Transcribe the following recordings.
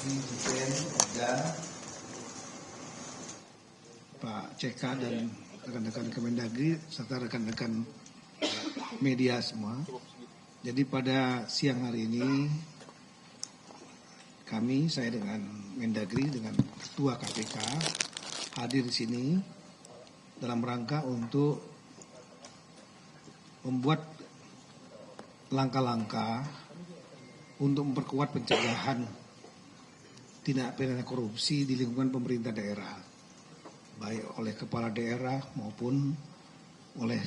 Dirjen dan Pak CK dan rekan-rekan Kemendagri serta rekan-rekan media semua. Jadi pada siang hari ini saya dengan Mendagri dengan Ketua KPK hadir di sini dalam rangka untuk membuat langkah-langkah untuk memperkuat pencegahan tindak pidana korupsi di lingkungan pemerintah daerah, baik oleh kepala daerah maupun oleh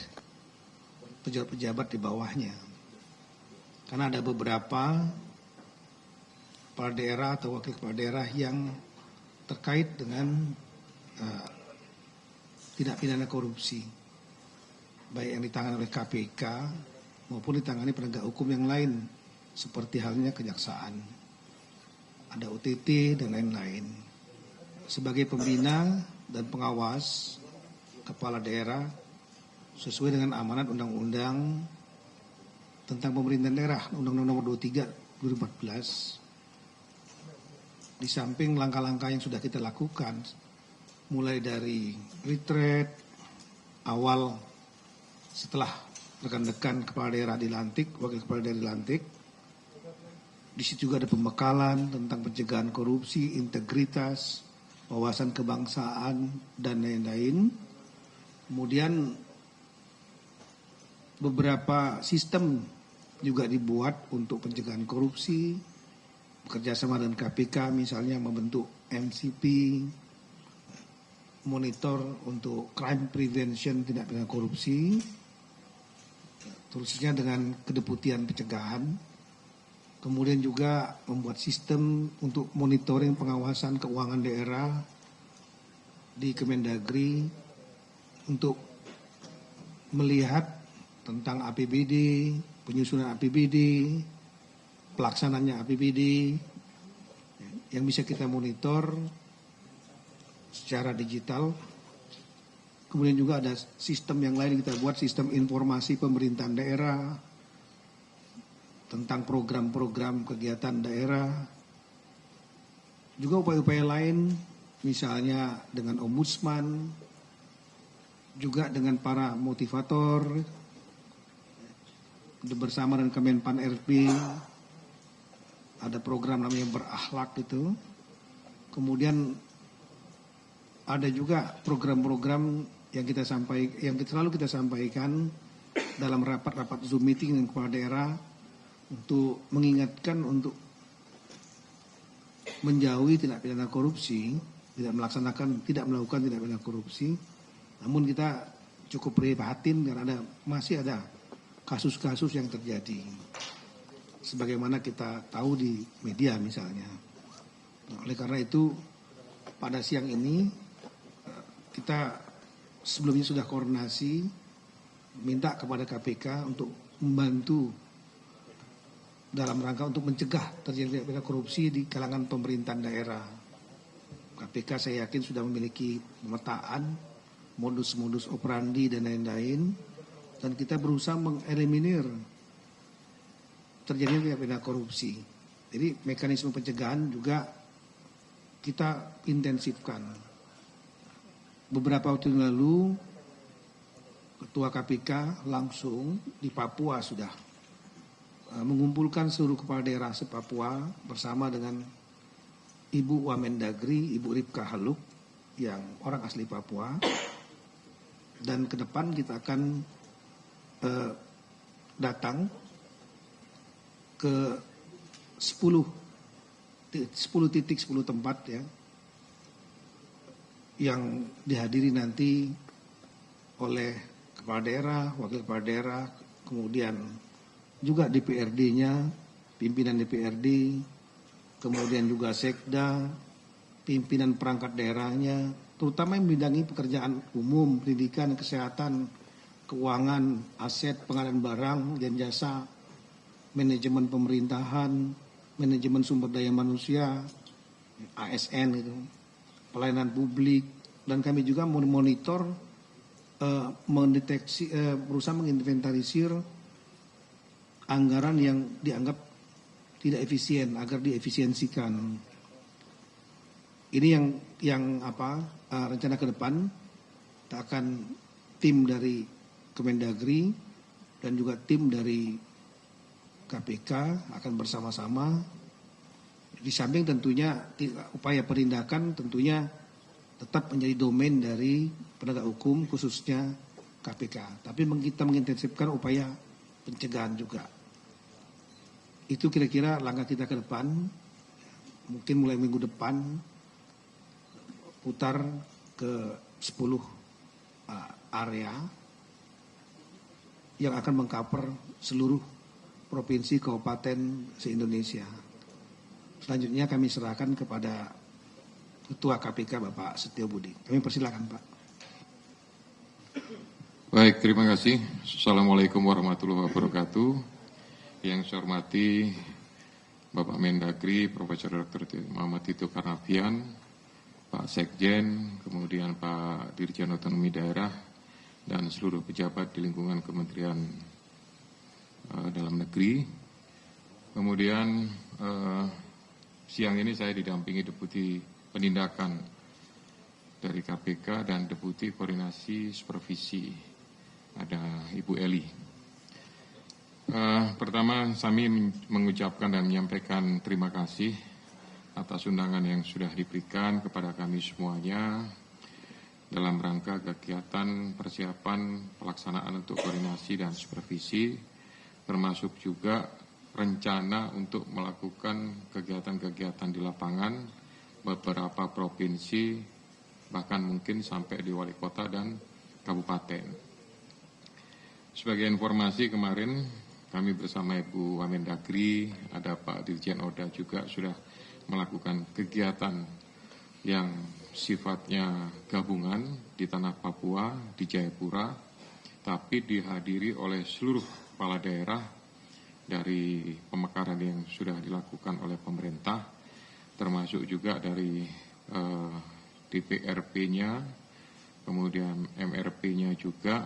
pejabat-pejabat di bawahnya. Karena ada beberapa kepala daerah atau wakil kepala daerah yang terkait dengan tindak pidana korupsi, baik yang ditangani oleh KPK maupun ditangani penegak hukum yang lain, seperti halnya kejaksaan, ada OTT dan lain-lain. Sebagai pembina dan pengawas kepala daerah sesuai dengan amanat undang-undang tentang pemerintahan daerah, Undang-Undang Nomor 23 2014. Di samping langkah-langkah yang sudah kita lakukan, mulai dari retreat awal setelah rekan-rekan kepala daerah dilantik, wakil kepala daerah dilantik, di situ juga ada pembekalan tentang pencegahan korupsi, integritas, wawasan kebangsaan, dan lain-lain. Kemudian beberapa sistem juga dibuat untuk pencegahan korupsi, bekerjasama dengan KPK, misalnya membentuk MCP, monitor untuk crime prevention tindak pidana korupsi, terusnya dengan kedeputian pencegahan. Kemudian juga membuat sistem untuk monitoring pengawasan keuangan daerah di Kemendagri untuk melihat tentang APBD, penyusunan APBD, pelaksananya APBD yang bisa kita monitor secara digital. Kemudian juga ada sistem yang lain kita buat, sistem informasi pemerintahan daerah tentang program-program kegiatan daerah. Juga upaya-upaya lain, misalnya dengan ombudsman, juga dengan para motivator, bersama dengan Kemenpan RB, ada program namanya Berakhlak itu. Kemudian ada juga program-program yang selalu kita sampaikan dalam rapat-rapat Zoom meeting dengan kepala daerah untuk mengingatkan untuk menjauhi tindak pidana korupsi, tidak melakukan tindak pidana korupsi. Namun kita cukup prihatin karena masih ada kasus-kasus yang terjadi, sebagaimana kita tahu di media misalnya. Oleh karena itu pada siang ini kita sebelumnya sudah koordinasi minta kepada KPK untuk membantu dalam rangka untuk mencegah terjadi tindak pidana korupsi di kalangan pemerintahan daerah. KPK saya yakin sudah memiliki pemetaan modus-modus operandi dan lain-lain, dan kita berusaha mengeliminir terjadinya tindak pidana korupsi. Jadi mekanisme pencegahan juga kita intensifkan. Beberapa waktu yang lalu Ketua KPK langsung di Papua sudah mengumpulkan seluruh kepala daerah se-Papua bersama dengan Ibu Wamendagri, Ibu Ripka Haluk yang orang asli Papua. Dan ke depan kita akan datang ke 10 titik 10 tempat ya, yang dihadiri nanti oleh kepala daerah, wakil kepala daerah, kemudian juga DPRD-nya, pimpinan DPRD, kemudian juga Sekda, pimpinan perangkat daerahnya, terutama yang membidangi pekerjaan umum, pendidikan, kesehatan, keuangan, aset, pengadaan barang dan jasa, manajemen pemerintahan, manajemen sumber daya manusia, ASN gitu, pelayanan publik, dan kami juga memonitor, mendeteksi, berusaha menginventarisir anggaran yang dianggap tidak efisien agar diefisiensikan. Ini yang rencana ke depan, kita akan tim dari Kemendagri dan juga tim dari KPK akan bersama-sama. Di samping tentunya upaya penindakan tentunya tetap menjadi domain dari penegak hukum khususnya KPK. Tapi kita mengintensifkan upaya pencegahan juga. Itu kira-kira langkah kita ke depan. Mungkin mulai minggu depan putar ke 10 area yang akan mengcover seluruh provinsi kabupaten se-Indonesia. Selanjutnya kami serahkan kepada Ketua KPK Bapak Setio Budi. Kami persilakan Pak. Baik, terima kasih. Assalamualaikum warahmatullahi wabarakatuh. Yang saya hormati Bapak Mendagri, Profesor Dr. Muhammad Tito Karnavian, Pak Sekjen, kemudian Pak Dirjen Otonomi Daerah, dan seluruh pejabat di lingkungan Kementerian Dalam Negeri. Kemudian siang ini saya didampingi Deputi Penindakan dari KPK dan Deputi Koordinasi Supervisi, ada Ibu Eli. Pertama, kami mengucapkan dan menyampaikan terima kasih atas undangan yang sudah diberikan kepada kami semuanya dalam rangka kegiatan persiapan pelaksanaan untuk koordinasi dan supervisi, termasuk juga rencana untuk melakukan kegiatan-kegiatan di lapangan beberapa provinsi, bahkan mungkin sampai di wali kota dan kabupaten. Sebagai informasi, kemarin kami bersama Ibu Wamendagri, ada Pak Dirjen Oda juga sudah melakukan kegiatan yang sifatnya gabungan di tanah Papua, di Jayapura, tapi dihadiri oleh seluruh kepala daerah dari pemekaran yang sudah dilakukan oleh pemerintah, termasuk juga dari DPRP-nya, kemudian MRP-nya juga,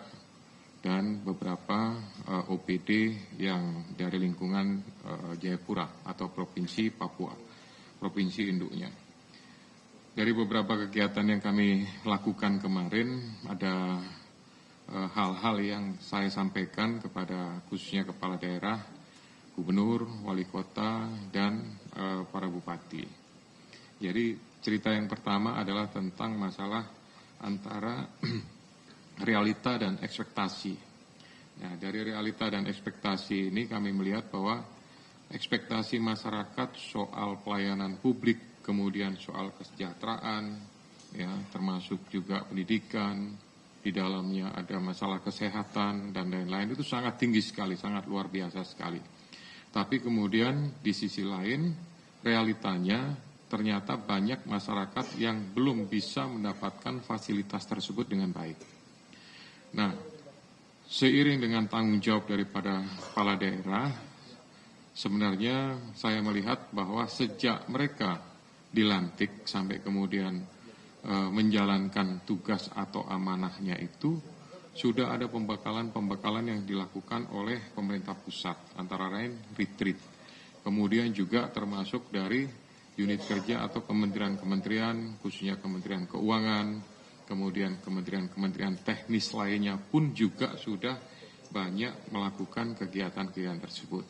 dan beberapa OPD yang dari lingkungan Jayapura atau Provinsi Papua, provinsi induknya. Dari beberapa kegiatan yang kami lakukan kemarin, ada hal-hal yang saya sampaikan kepada khususnya kepala daerah, gubernur, wali kota, dan para bupati. Jadi cerita yang pertama adalah tentang masalah antara realita dan ekspektasi. Nah, dari realita dan ekspektasi ini kami melihat bahwa ekspektasi masyarakat soal pelayanan publik, kemudian soal kesejahteraan, ya, termasuk juga pendidikan, di dalamnya ada masalah kesehatan dan lain-lain, itu sangat tinggi sekali, sangat luar biasa sekali. Tapi kemudian di sisi lain realitanya ternyata banyak masyarakat yang belum bisa mendapatkan fasilitas tersebut dengan baik. Nah, seiring dengan tanggung jawab daripada kepala daerah, sebenarnya saya melihat bahwa sejak mereka dilantik sampai kemudian menjalankan tugas atau amanahnya itu, sudah ada pembekalan yang dilakukan oleh pemerintah pusat, antara lain retreat. Kemudian juga termasuk dari unit kerja atau kementerian-kementerian, khususnya Kementerian Keuangan, kemudian kementerian-kementerian teknis lainnya pun juga sudah banyak melakukan kegiatan-kegiatan tersebut.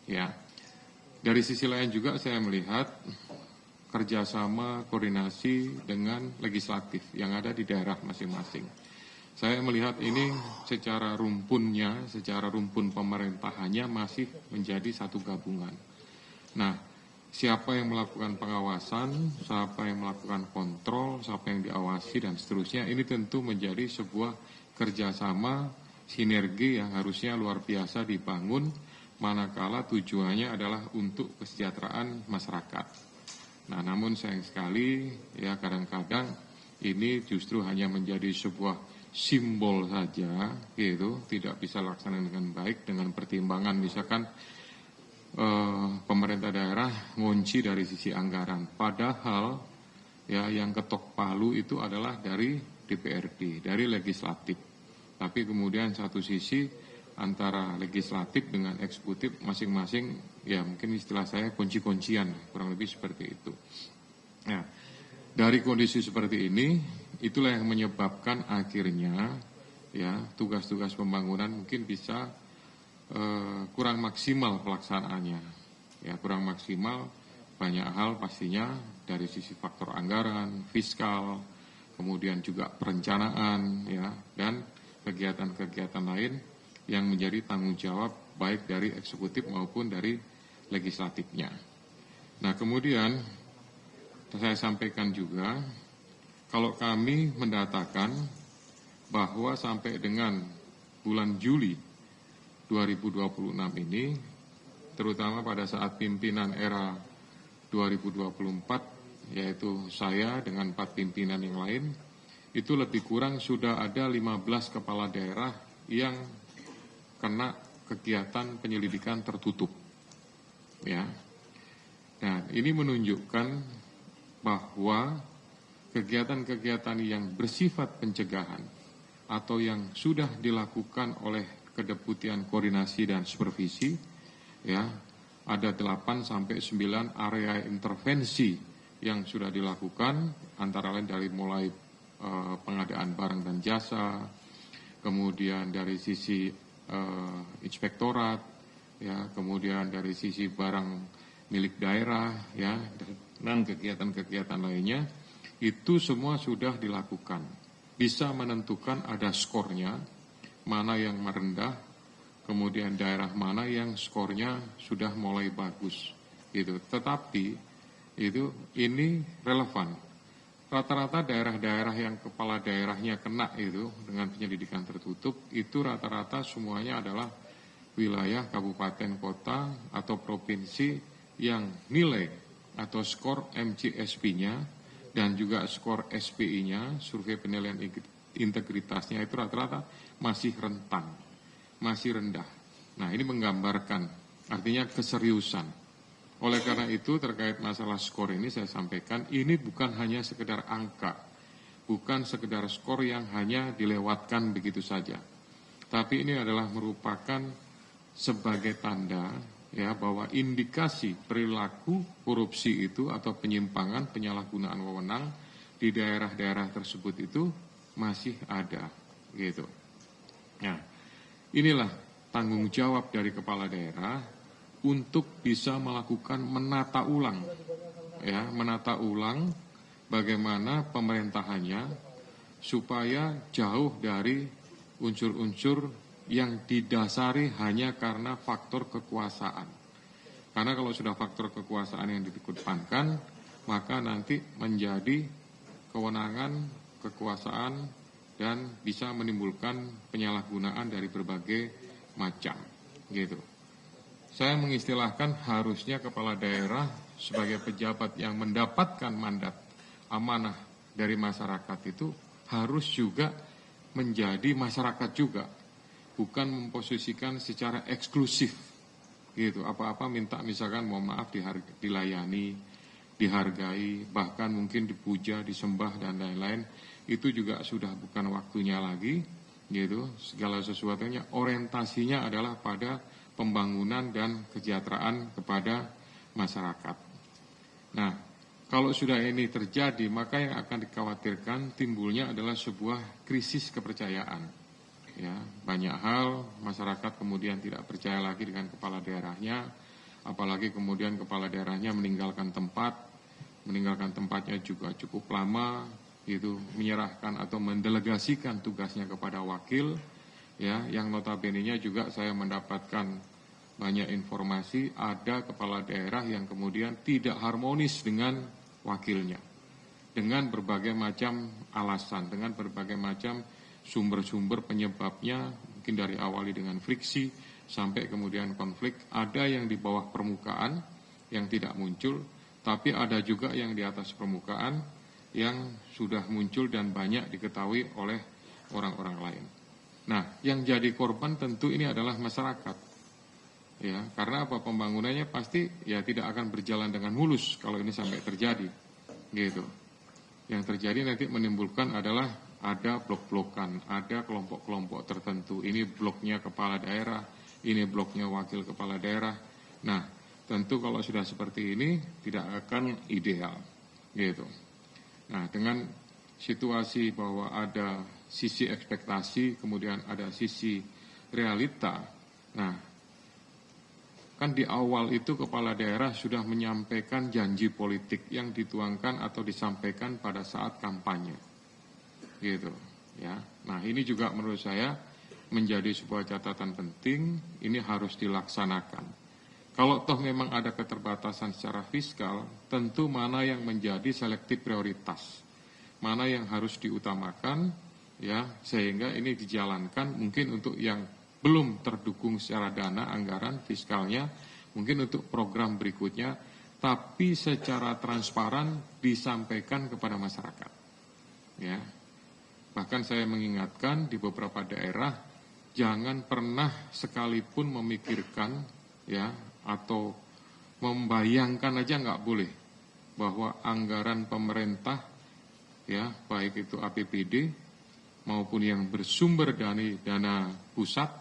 Ya, dari sisi lain juga saya melihat kerjasama koordinasi dengan legislatif yang ada di daerah masing-masing. Saya melihat ini secara rumpunnya, secara rumpun pemerintahannya masih menjadi satu gabungan. Nah, siapa yang melakukan pengawasan, siapa yang melakukan kontrol, siapa yang diawasi, dan seterusnya, ini tentu menjadi sebuah kerjasama sinergi yang harusnya luar biasa dibangun, manakala tujuannya adalah untuk kesejahteraan masyarakat. Nah, namun sayang sekali, ya kadang-kadang ini justru hanya menjadi sebuah simbol saja, gitu, tidak bisa laksanakan dengan baik dengan pertimbangan misalkan pemerintah daerah ngunci dari sisi anggaran. Padahal ya yang ketok palu itu adalah dari DPRD, dari legislatif. Tapi kemudian satu sisi antara legislatif dengan eksekutif masing-masing, ya mungkin istilah saya kunci-kuncian, kurang lebih seperti itu. Nah, Dari kondisi seperti ini, itulah yang menyebabkan akhirnya ya tugas-tugas pembangunan mungkin bisa kurang maksimal pelaksanaannya. Ya, kurang maksimal banyak hal pastinya dari sisi faktor anggaran, fiskal, kemudian juga perencanaan ya, dan kegiatan-kegiatan lain yang menjadi tanggung jawab baik dari eksekutif maupun dari legislatifnya. Nah, kemudian saya sampaikan juga kalau kami mendatakan bahwa sampai dengan bulan Juli 2026 ini, terutama pada saat pimpinan era 2024, yaitu saya dengan 4 pimpinan yang lain, itu lebih kurang sudah ada 15 kepala daerah yang kena kegiatan penyelidikan tertutup. Ya. Nah, ini menunjukkan bahwa kegiatan-kegiatan yang bersifat pencegahan atau yang sudah dilakukan oleh Kedeputian Koordinasi dan Supervisi, ya, ada 8 sampai 9 area intervensi yang sudah dilakukan, antara lain dari mulai pengadaan barang dan jasa, kemudian dari sisi inspektorat, ya, kemudian dari sisi barang milik daerah, ya, dan kegiatan-kegiatan lainnya, itu semua sudah dilakukan. Bisa menentukan ada skornya, mana yang merendah, kemudian daerah mana yang skornya sudah mulai bagus, gitu. Tetapi ini relevan. Rata-rata daerah-daerah yang kepala daerahnya kena itu dengan penyelidikan tertutup, itu rata-rata semuanya adalah wilayah kabupaten kota atau provinsi yang nilai atau skor MCSP-nya dan juga skor SPI-nya, survei penilaian integritasnya, itu rata-rata masih rentan, masih rendah. Nah, ini menggambarkan artinya keseriusan. Oleh karena itu terkait masalah skor ini saya sampaikan, ini bukan hanya sekedar angka, bukan sekedar skor yang hanya dilewatkan begitu saja. Tapi ini adalah merupakan sebagai tanda ya bahwa indikasi perilaku korupsi itu atau penyimpangan, penyalahgunaan wewenang di daerah-daerah tersebut itu masih ada, gitu. Nah, inilah tanggung jawab dari kepala daerah untuk bisa melakukan menata ulang, ya, menata ulang bagaimana pemerintahannya supaya jauh dari unsur-unsur yang didasari hanya karena faktor kekuasaan. Karena kalau sudah faktor kekuasaan yang dikedepankan, maka nanti menjadi kewenangan kekuasaan dan bisa menimbulkan penyalahgunaan dari berbagai macam, gitu. Saya mengistilahkan harusnya kepala daerah sebagai pejabat yang mendapatkan mandat amanah dari masyarakat itu harus juga menjadi masyarakat juga, bukan memposisikan secara eksklusif, gitu. Apa-apa minta misalkan mohon maaf dilayani, dihargai, bahkan mungkin dipuja, disembah dan lain-lain, itu juga sudah bukan waktunya lagi, gitu. Segala sesuatunya orientasinya adalah pada pembangunan dan kesejahteraan kepada masyarakat. Nah, kalau sudah ini terjadi, maka yang akan dikhawatirkan timbulnya adalah sebuah krisis kepercayaan. Ya, banyak hal masyarakat kemudian tidak percaya lagi dengan kepala daerahnya, apalagi kemudian kepala daerahnya meninggalkan tempatnya juga cukup lama, itu menyerahkan atau mendelegasikan tugasnya kepada wakil, ya, yang notabene-nya juga saya mendapatkan banyak informasi ada kepala daerah yang kemudian tidak harmonis dengan wakilnya, dengan berbagai macam alasan, dengan berbagai macam sumber-sumber penyebabnya, mungkin dari awali dengan friksi sampai kemudian konflik. Ada yang di bawah permukaan yang tidak muncul, tapi ada juga yang di atas permukaan yang sudah muncul dan banyak diketahui oleh orang-orang lain. Nah, yang jadi korban tentu ini adalah masyarakat. Ya, karena apa? Pembangunannya pasti ya tidak akan berjalan dengan mulus kalau ini sampai terjadi. Gitu. Yang terjadi nanti menimbulkan adalah ada blok-blokan, ada kelompok-kelompok tertentu. Ini bloknya kepala daerah, ini bloknya wakil kepala daerah. Nah, tentu kalau sudah seperti ini tidak akan ideal, gitu. Nah, dengan situasi bahwa ada sisi ekspektasi, kemudian ada sisi realita. Nah, kan di awal itu kepala daerah sudah menyampaikan janji politik yang dituangkan atau disampaikan pada saat kampanye, gitu ya. Nah, ini juga menurut saya menjadi sebuah catatan penting. Ini harus dilaksanakan. Kalau toh memang ada keterbatasan secara fiskal, tentu mana yang menjadi selektif prioritas, mana yang harus diutamakan, ya, sehingga ini dijalankan. Mungkin untuk yang belum terdukung secara dana anggaran fiskalnya, mungkin untuk program berikutnya, tapi secara transparan disampaikan kepada masyarakat. Ya, bahkan saya mengingatkan di beberapa daerah, jangan pernah sekalipun memikirkan, ya, atau membayangkan aja nggak boleh bahwa anggaran pemerintah, ya, baik itu APBD maupun yang bersumber dari dana pusat,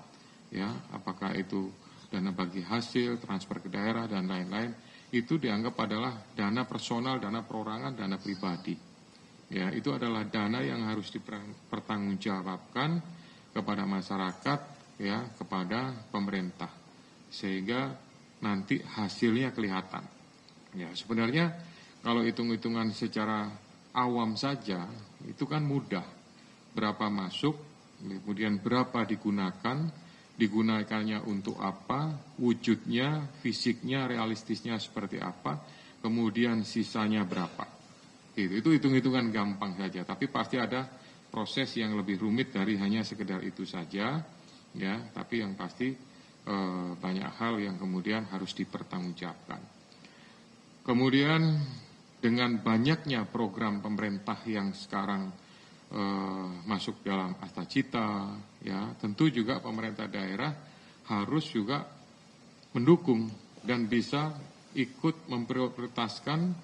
ya, apakah itu dana bagi hasil, transfer ke daerah dan lain-lain, itu dianggap adalah dana personal, dana perorangan, dana pribadi. Ya, itu adalah dana yang harus dipertanggungjawabkan kepada masyarakat, ya, kepada pemerintah, sehingga nanti hasilnya kelihatan. Ya, sebenarnya kalau hitung-hitungan secara awam saja itu kan mudah. Berapa masuk, kemudian berapa digunakannya untuk apa, wujudnya, fisiknya, realistisnya seperti apa, kemudian sisanya berapa. Itu hitung-hitungan gampang saja, tapi pasti ada proses yang lebih rumit dari hanya sekedar itu saja, ya. Tapi yang pasti banyak hal yang kemudian harus dipertanggungjawabkan. Kemudian dengan banyaknya program pemerintah yang sekarang masuk dalam Astacita, ya, tentu juga pemerintah daerah harus juga mendukung dan bisa ikut memprioritaskan,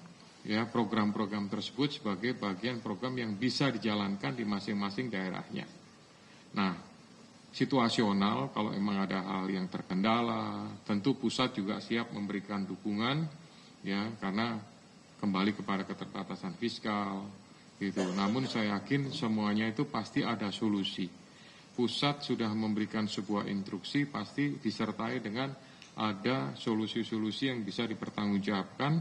ya, program-program tersebut sebagai bagian program yang bisa dijalankan di masing-masing daerahnya. Nah, situasional, kalau memang ada hal yang terkendala, tentu pusat juga siap memberikan dukungan, ya, karena kembali kepada keterbatasan fiskal, gitu. Namun saya yakin semuanya itu pasti ada solusi. Pusat sudah memberikan sebuah instruksi, pasti disertai dengan ada solusi-solusi yang bisa dipertanggungjawabkan,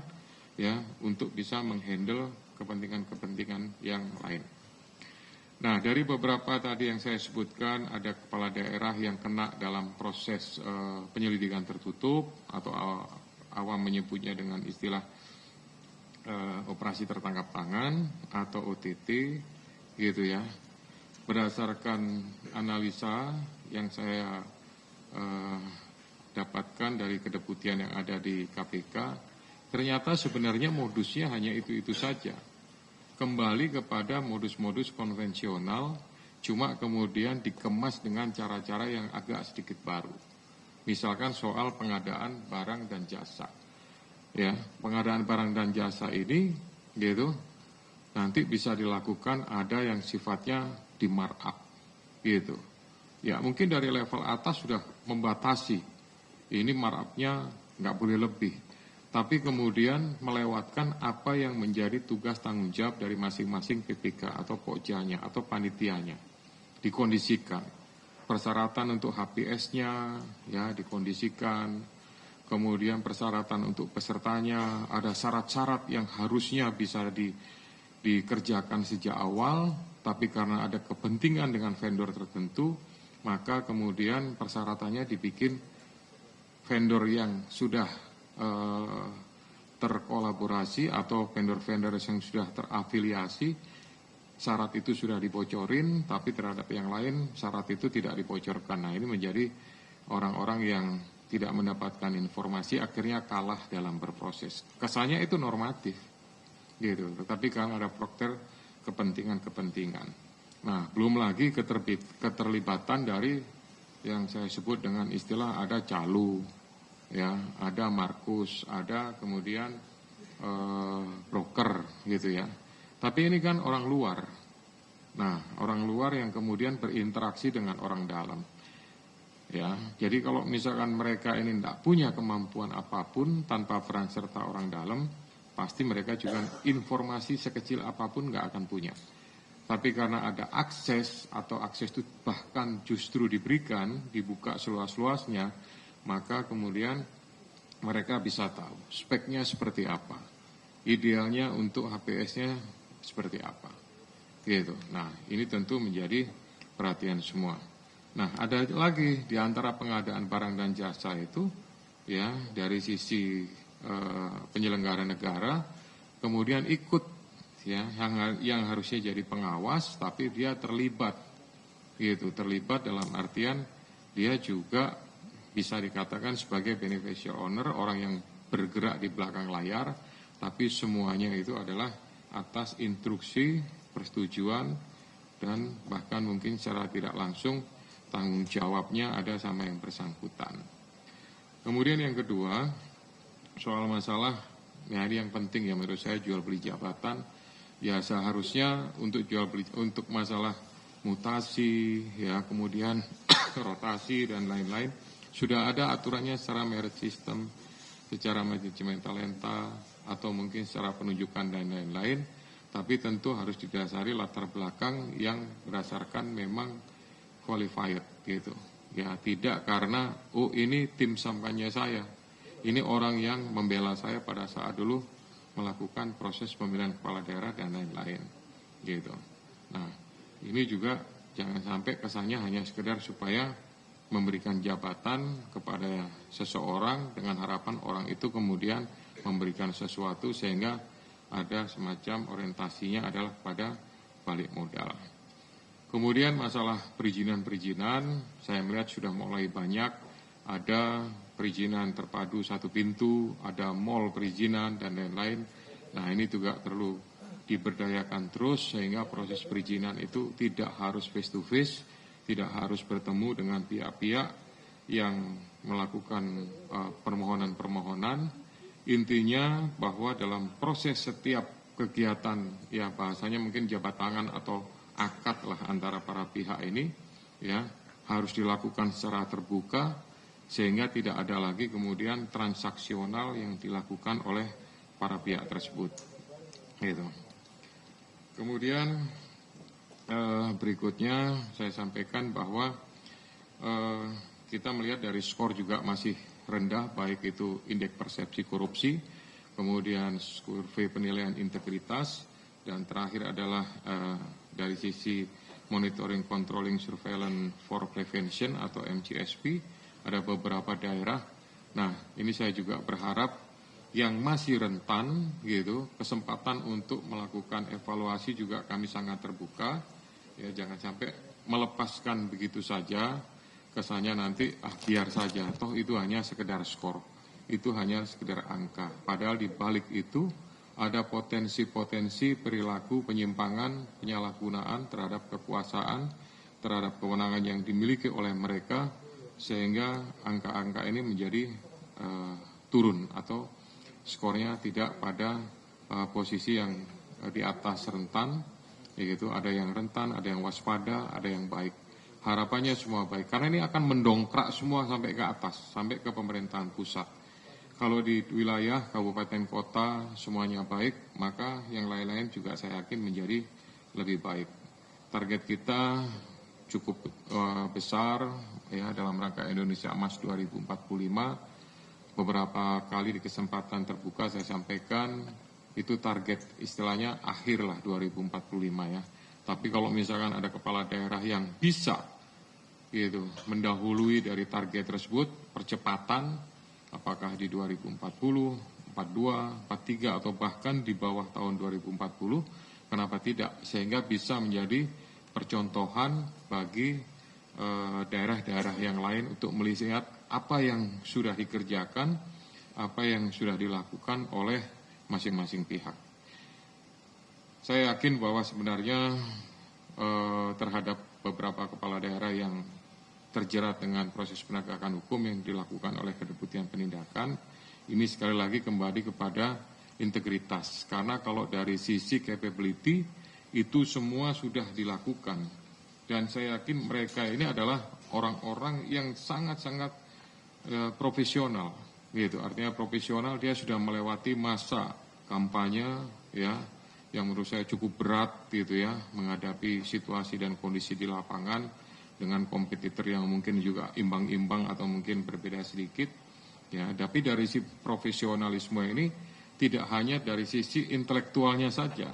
ya, untuk bisa menghandle kepentingan-kepentingan yang lain. Nah, dari beberapa tadi yang saya sebutkan, ada kepala daerah yang kena dalam proses penyelidikan tertutup atau awam menyebutnya dengan istilah operasi tertangkap tangan atau OTT, gitu ya. Berdasarkan analisa yang saya dapatkan dari kedeputian yang ada di KPK, ternyata sebenarnya modusnya hanya itu-itu saja. Kembali kepada modus-modus konvensional, cuma kemudian dikemas dengan cara-cara yang agak sedikit baru. Misalkan soal pengadaan barang dan jasa. Ya, pengadaan barang dan jasa ini, gitu, nanti bisa dilakukan ada yang sifatnya di markup, gitu. Ya, mungkin dari level atas sudah membatasi, ini markupnya nggak boleh lebih. Tapi kemudian melewatkan apa yang menjadi tugas tanggung jawab dari masing-masing PPK atau pokjanya atau panitianya. Dikondisikan. Persyaratan untuk HPS-nya, ya, dikondisikan. Kemudian persyaratan untuk pesertanya, ada syarat-syarat yang harusnya bisa dikerjakan sejak awal, tapi karena ada kepentingan dengan vendor tertentu, maka kemudian persyaratannya dibikin vendor yang sudah terkolaborasi atau vendor-vendor yang sudah terafiliasi, syarat itu sudah dibocorin, tapi terhadap yang lain syarat itu tidak dibocorkan. Nah, ini menjadi orang-orang yang tidak mendapatkan informasi, akhirnya kalah dalam berproses. Kesannya itu normatif, gitu. Tetapi kalau ada faktor kepentingan-kepentingan. Nah, belum lagi keterlibatan dari yang saya sebut dengan istilah ada calu, ya, ada markus, ada kemudian broker, gitu ya. Tapi ini kan orang luar. Nah, orang luar yang kemudian berinteraksi dengan orang dalam. Ya, jadi kalau misalkan mereka ini tidak punya kemampuan apapun tanpa peran serta orang dalam, pasti mereka juga informasi sekecil apapun nggak akan punya. Tapi karena ada akses atau akses itu bahkan justru diberikan, dibuka seluas-luasnya, maka kemudian mereka bisa tahu speknya seperti apa, idealnya untuk HPS-nya seperti apa, gitu. Nah, ini tentu menjadi perhatian semua. Nah, ada lagi di antara pengadaan barang dan jasa itu, ya dari sisi penyelenggara negara, kemudian ikut, ya yang harusnya jadi pengawas, tapi dia terlibat, gitu. Terlibat dalam artian dia juga bisa dikatakan sebagai beneficial owner, orang yang bergerak di belakang layar, tapi semuanya itu adalah atas instruksi, persetujuan, dan bahkan mungkin secara tidak langsung tanggung jawabnya ada sama yang bersangkutan. Kemudian yang kedua, soal masalah, ya ini yang penting ya menurut saya, jual beli jabatan, ya seharusnya untuk jual beli, untuk masalah mutasi, ya kemudian rotasi dan lain-lain, sudah ada aturannya secara merit system, secara manajemen talenta, atau mungkin secara penunjukan dan lain-lain, tapi tentu harus didasari latar belakang yang berdasarkan memang qualified, gitu. Ya tidak karena, oh ini tim kampanye saya, ini orang yang membela saya pada saat dulu melakukan proses pemilihan kepala daerah dan lain-lain, gitu. Nah, ini juga jangan sampai kesannya hanya sekedar supaya memberikan jabatan kepada seseorang dengan harapan orang itu kemudian memberikan sesuatu sehingga ada semacam orientasinya adalah pada balik modal. Kemudian masalah perizinan-perizinan, saya melihat sudah mulai banyak, ada perizinan terpadu satu pintu, ada mall perizinan dan lain-lain. Nah ini juga perlu diberdayakan terus sehingga proses perizinan itu tidak harus face to face, tidak harus bertemu dengan pihak-pihak yang melakukan permohonan-permohonan. Intinya bahwa dalam proses setiap kegiatan, ya bahasanya mungkin jabat tangan atau akad lah antara para pihak ini, ya harus dilakukan secara terbuka sehingga tidak ada lagi kemudian transaksional yang dilakukan oleh para pihak tersebut. Gitu. Kemudian berikutnya saya sampaikan bahwa kita melihat dari skor juga masih rendah, baik itu indeks persepsi korupsi, kemudian survei penilaian integritas, dan terakhir adalah dari sisi monitoring, controlling, surveillance for prevention atau MCSP, ada beberapa daerah. Nah, ini saya juga berharap yang masih rentan, gitu, kesempatan untuk melakukan evaluasi juga kami sangat terbuka. Ya, jangan sampai melepaskan begitu saja, kesannya nanti biar saja, toh itu hanya sekedar skor, itu hanya sekedar angka. Padahal di balik itu ada potensi-potensi perilaku penyimpangan, penyalahgunaan terhadap kekuasaan, terhadap kewenangan yang dimiliki oleh mereka, sehingga angka-angka ini menjadi turun atau skornya tidak pada posisi yang di atas rentan, yaitu ada yang rentan, ada yang waspada, ada yang baik. Harapannya semua baik, karena ini akan mendongkrak semua sampai ke atas, sampai ke pemerintahan pusat. Kalau di wilayah, kabupaten, kota semuanya baik, maka yang lain-lain juga saya yakin menjadi lebih baik. Target kita cukup besar, ya, dalam rangka Indonesia Emas 2045. Beberapa kali di kesempatan terbuka saya sampaikan, itu target istilahnya akhir lah 2045 ya. Tapi kalau misalkan ada kepala daerah yang bisa gitu mendahului dari target tersebut, percepatan, apakah di 2040, 42, 43 atau bahkan di bawah tahun 2040, kenapa tidak? Sehingga bisa menjadi percontohan bagi daerah-daerah yang lain untuk melihat apa yang sudah dikerjakan, apa yang sudah dilakukan oleh masing-masing pihak. Saya yakin bahwa sebenarnya terhadap beberapa kepala daerah yang terjerat dengan proses penegakan hukum yang dilakukan oleh Kedeputian Penindakan, ini sekali lagi kembali kepada integritas. Karena kalau dari sisi capability, itu semua sudah dilakukan. Dan saya yakin mereka ini adalah orang-orang yang sangat-sangat profesional. Gitu. Artinya profesional, dia sudah melewati masa kampanye ya yang menurut saya cukup berat gitu ya menghadapi situasi dan kondisi di lapangan dengan kompetitor yang mungkin juga imbang-imbang atau mungkin berbeda sedikit ya. Tapi dari sisi profesionalisme ini tidak hanya dari sisi intelektualnya saja,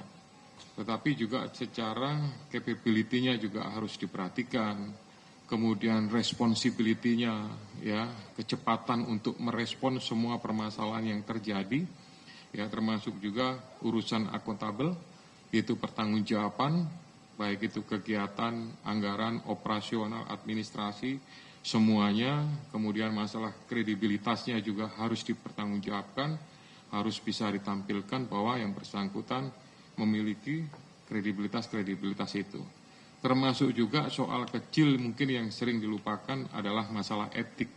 tetapi juga secara capability-nya juga harus diperhatikan. Kemudian responsibility-nya ya, kecepatan untuk merespon semua permasalahan yang terjadi ya, termasuk juga urusan akuntabel, yaitu pertanggungjawaban, baik itu kegiatan, anggaran, operasional, administrasi, semuanya. Kemudian masalah kredibilitasnya juga harus dipertanggungjawabkan, harus bisa ditampilkan bahwa yang bersangkutan memiliki kredibilitas itu. Termasuk juga soal kecil mungkin yang sering dilupakan adalah masalah etik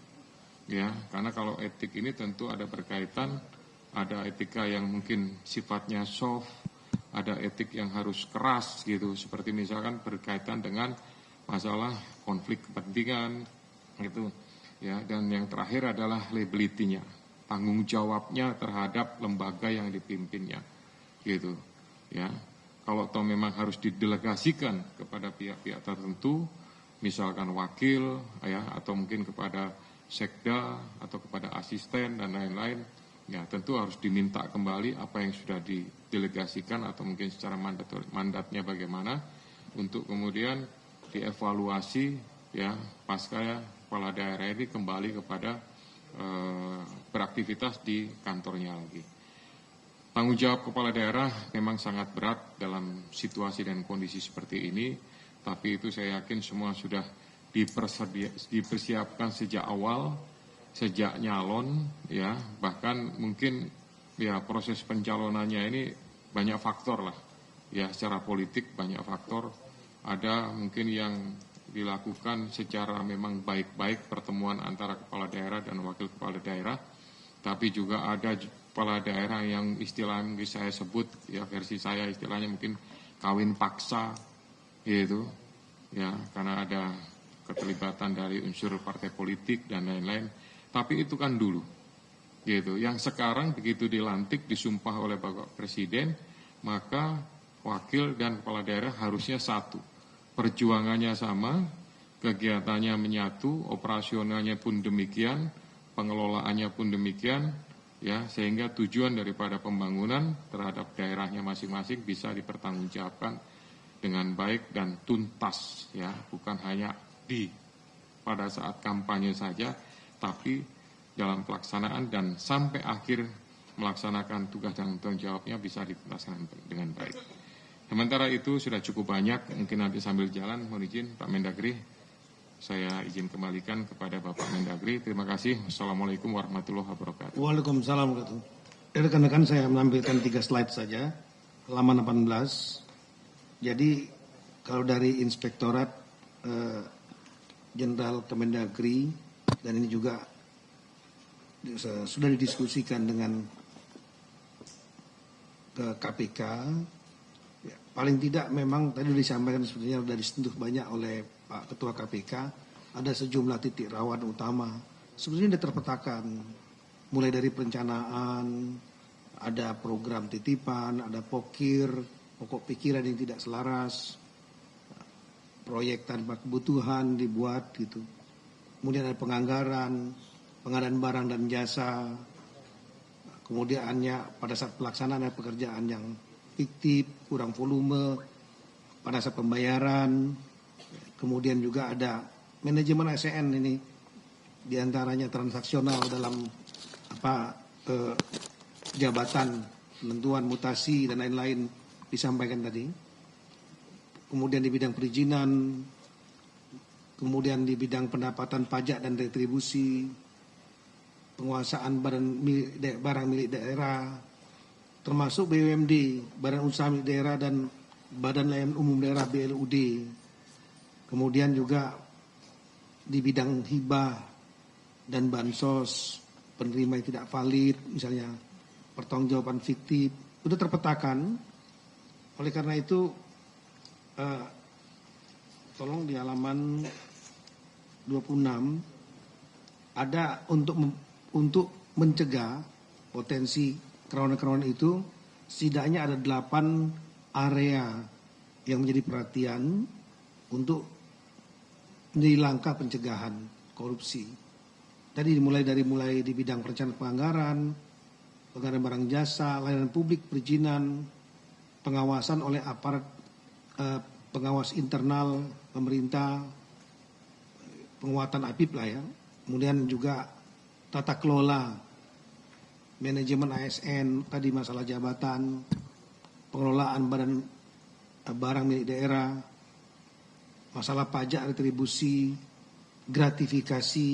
ya, karena kalau etik ini tentu ada berkaitan, ada etika yang mungkin sifatnya soft, ada etik yang harus keras gitu, seperti misalkan berkaitan dengan masalah konflik kepentingan gitu ya. Dan yang terakhir adalah liability-nya, tanggung jawabnya terhadap lembaga yang dipimpinnya gitu ya. Kalau toh memang harus didelegasikan kepada pihak-pihak tertentu, misalkan wakil ya, atau mungkin kepada sekda atau kepada asisten dan lain-lain, ya tentu harus diminta kembali apa yang sudah didelegasikan atau mungkin secara mandatnya bagaimana, untuk kemudian dievaluasi ya pasca kepala daerah ini kembali kepada beraktivitas di kantornya lagi. Tanggung jawab kepala daerah memang sangat berat dalam situasi dan kondisi seperti ini, tapi itu saya yakin semua sudah dipersiapkan sejak awal, sejak nyalon ya, bahkan mungkin ya proses pencalonannya ini banyak faktor lah ya, secara politik banyak faktor. Ada mungkin yang dilakukan secara memang baik-baik pertemuan antara kepala daerah dan wakil kepala daerah, tapi juga ada kepala daerah yang istilahnya saya sebut ya, versi saya istilahnya mungkin kawin paksa gitu ya, karena ada keterlibatan dari unsur partai politik dan lain-lain. Tapi itu kan dulu gitu. Yang sekarang begitu dilantik, disumpah oleh Bapak Presiden, maka wakil dan kepala daerah harusnya satu, perjuangannya sama, kegiatannya menyatu, operasionalnya pun demikian, pengelolaannya pun demikian ya, sehingga tujuan daripada pembangunan terhadap daerahnya masing-masing bisa dipertanggungjawabkan dengan baik dan tuntas ya, bukan hanya pada saat kampanye saja, tapi dalam pelaksanaan dan sampai akhir melaksanakan tugas dan tanggung jawabnya bisa dilaksanakan dengan baik. Sementara itu sudah cukup banyak, mungkin nanti sambil jalan mohon izin Pak Mendagri, saya izin kembalikan kepada Bapak Mendagri. Terima kasih. Wassalamualaikum warahmatullahi wabarakatuh. Waalaikumsalam warahmatullahi wabarakatuh. Rekan-rekan, saya menampilkan 3 slide saja, halaman 18. Jadi kalau dari Inspektorat Jenderal Kemendagri, dan ini juga sudah didiskusikan dengan KPK, ya, paling tidak memang tadi disampaikan sebenarnya sudah disentuh banyak oleh Pak Ketua KPK, ada sejumlah titik rawan utama. Sebenarnya sudah terpetakan, mulai dari perencanaan, ada program titipan, ada pokok pikiran yang tidak selaras, proyek tanpa kebutuhan dibuat gitu. Kemudian ada pengadaan barang dan jasa. Kemudiannya pada saat pelaksanaan ada pekerjaan yang fiktif, kurang volume, pada saat pembayaran. Kemudian juga ada manajemen ASN ini, diantaranya transaksional dalam jabatan, penentuan mutasi dan lain-lain disampaikan tadi. Kemudian di bidang perizinan, kemudian di bidang pendapatan pajak dan retribusi, penguasaan barang milik daerah, termasuk BUMD, Badan Usaha Milik Daerah dan Badan Layanan Umum Daerah BLUD. Kemudian juga di bidang hibah dan bansos, penerima yang tidak valid, misalnya pertanggungjawaban fiktif, sudah terpetakan. Oleh karena itu, tolong di halaman 26 ada untuk mencegah potensi kerawanan-kerawanan itu, setidaknya ada 8 area yang menjadi perhatian untuk menjadi langkah pencegahan korupsi. Tadi mulai di bidang perencanaan penganggaran, pengadaan barang jasa, layanan publik, perizinan, pengawasan oleh aparat pengawas internal pemerintah, penguatan APIP lah ya. Kemudian juga tata kelola, manajemen ASN, tadi masalah jabatan, pengelolaan barang milik daerah, masalah pajak retribusi, gratifikasi,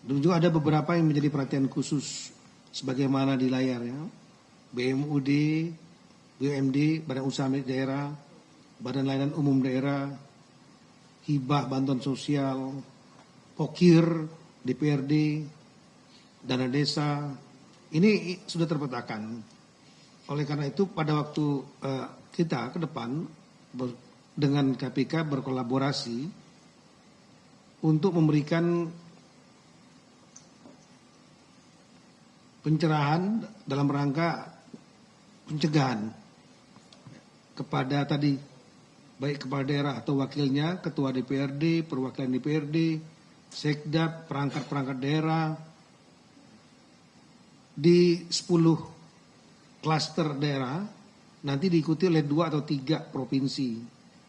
dan juga ada beberapa yang menjadi perhatian khusus sebagaimana di layar ya. BMUD, BUMD, Badan Usaha Milik Daerah, Badan Layanan Umum Daerah, hibah bantuan sosial, pokir, DPRD, dana desa, ini sudah terpetakan. Oleh karena itu pada waktu kita ke depan dengan KPK berkolaborasi untuk memberikan pencerahan dalam rangka pencegahan kepada tadi baik kepala daerah atau wakilnya, ketua DPRD, perwakilan DPRD, sekda, perangkat-perangkat daerah di 10 klaster daerah, nanti diikuti oleh 2 atau 3 provinsi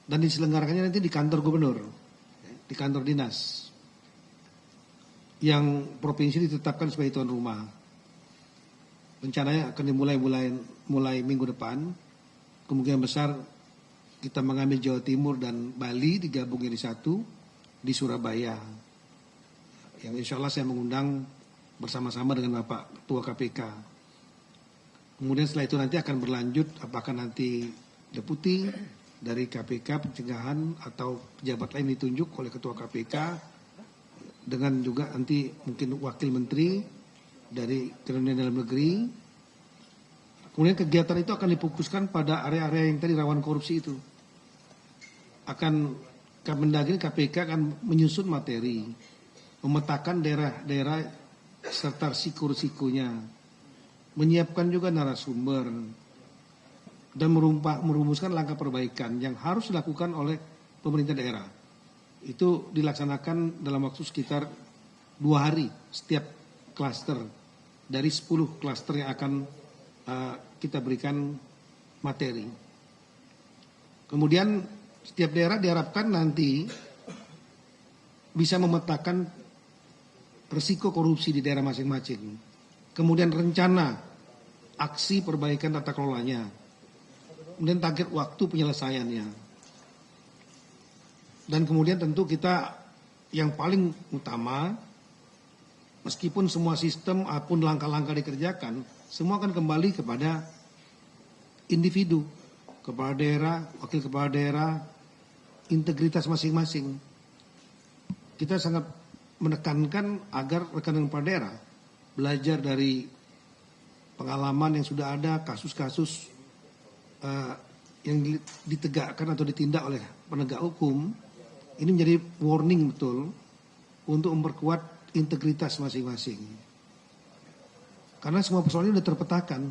dan diselenggarakannya nanti di kantor gubernur, di kantor dinas yang provinsi ditetapkan sebagai tuan rumah. Rencananya akan mulai minggu depan. Kemungkinan besar kita mengambil Jawa Timur dan Bali digabungnya di satu di Surabaya. Yang insya Allah saya mengundang bersama-sama dengan Bapak Ketua KPK. Kemudian setelah itu nanti akan berlanjut apakah nanti deputi dari KPK pencegahan atau pejabat lain ditunjuk oleh Ketua KPK dengan juga nanti mungkin wakil menteri dari Kementerian Dalam Negeri. Kemudian kegiatan itu akan difokuskan pada area-area yang tadi rawan korupsi itu. Kemendagri KPK akan menyusun materi, memetakan daerah-daerah serta risiko-risikonya, menyiapkan juga narasumber, dan merumuskan langkah perbaikan yang harus dilakukan oleh pemerintah daerah. Itu dilaksanakan dalam waktu sekitar 2 hari setiap klaster dari 10 klaster yang akan kita berikan materi. Kemudian setiap daerah diharapkan nanti bisa memetakan risiko korupsi di daerah masing-masing. Kemudian rencana aksi perbaikan tata kelolanya. Kemudian target waktu penyelesaiannya. Dan kemudian tentu kita yang paling utama, meskipun semua sistem apapun langkah-langkah dikerjakan, semua akan kembali kepada individu, kepala daerah, wakil kepala daerah, integritas masing-masing. Kita sangat menekankan agar rekan-rekan kepala daerah belajar dari pengalaman yang sudah ada, kasus-kasus yang ditegakkan atau ditindak oleh penegak hukum. Ini menjadi warning betul untuk memperkuat integritas masing-masing. Karena semua persoalan ini sudah terpetakan.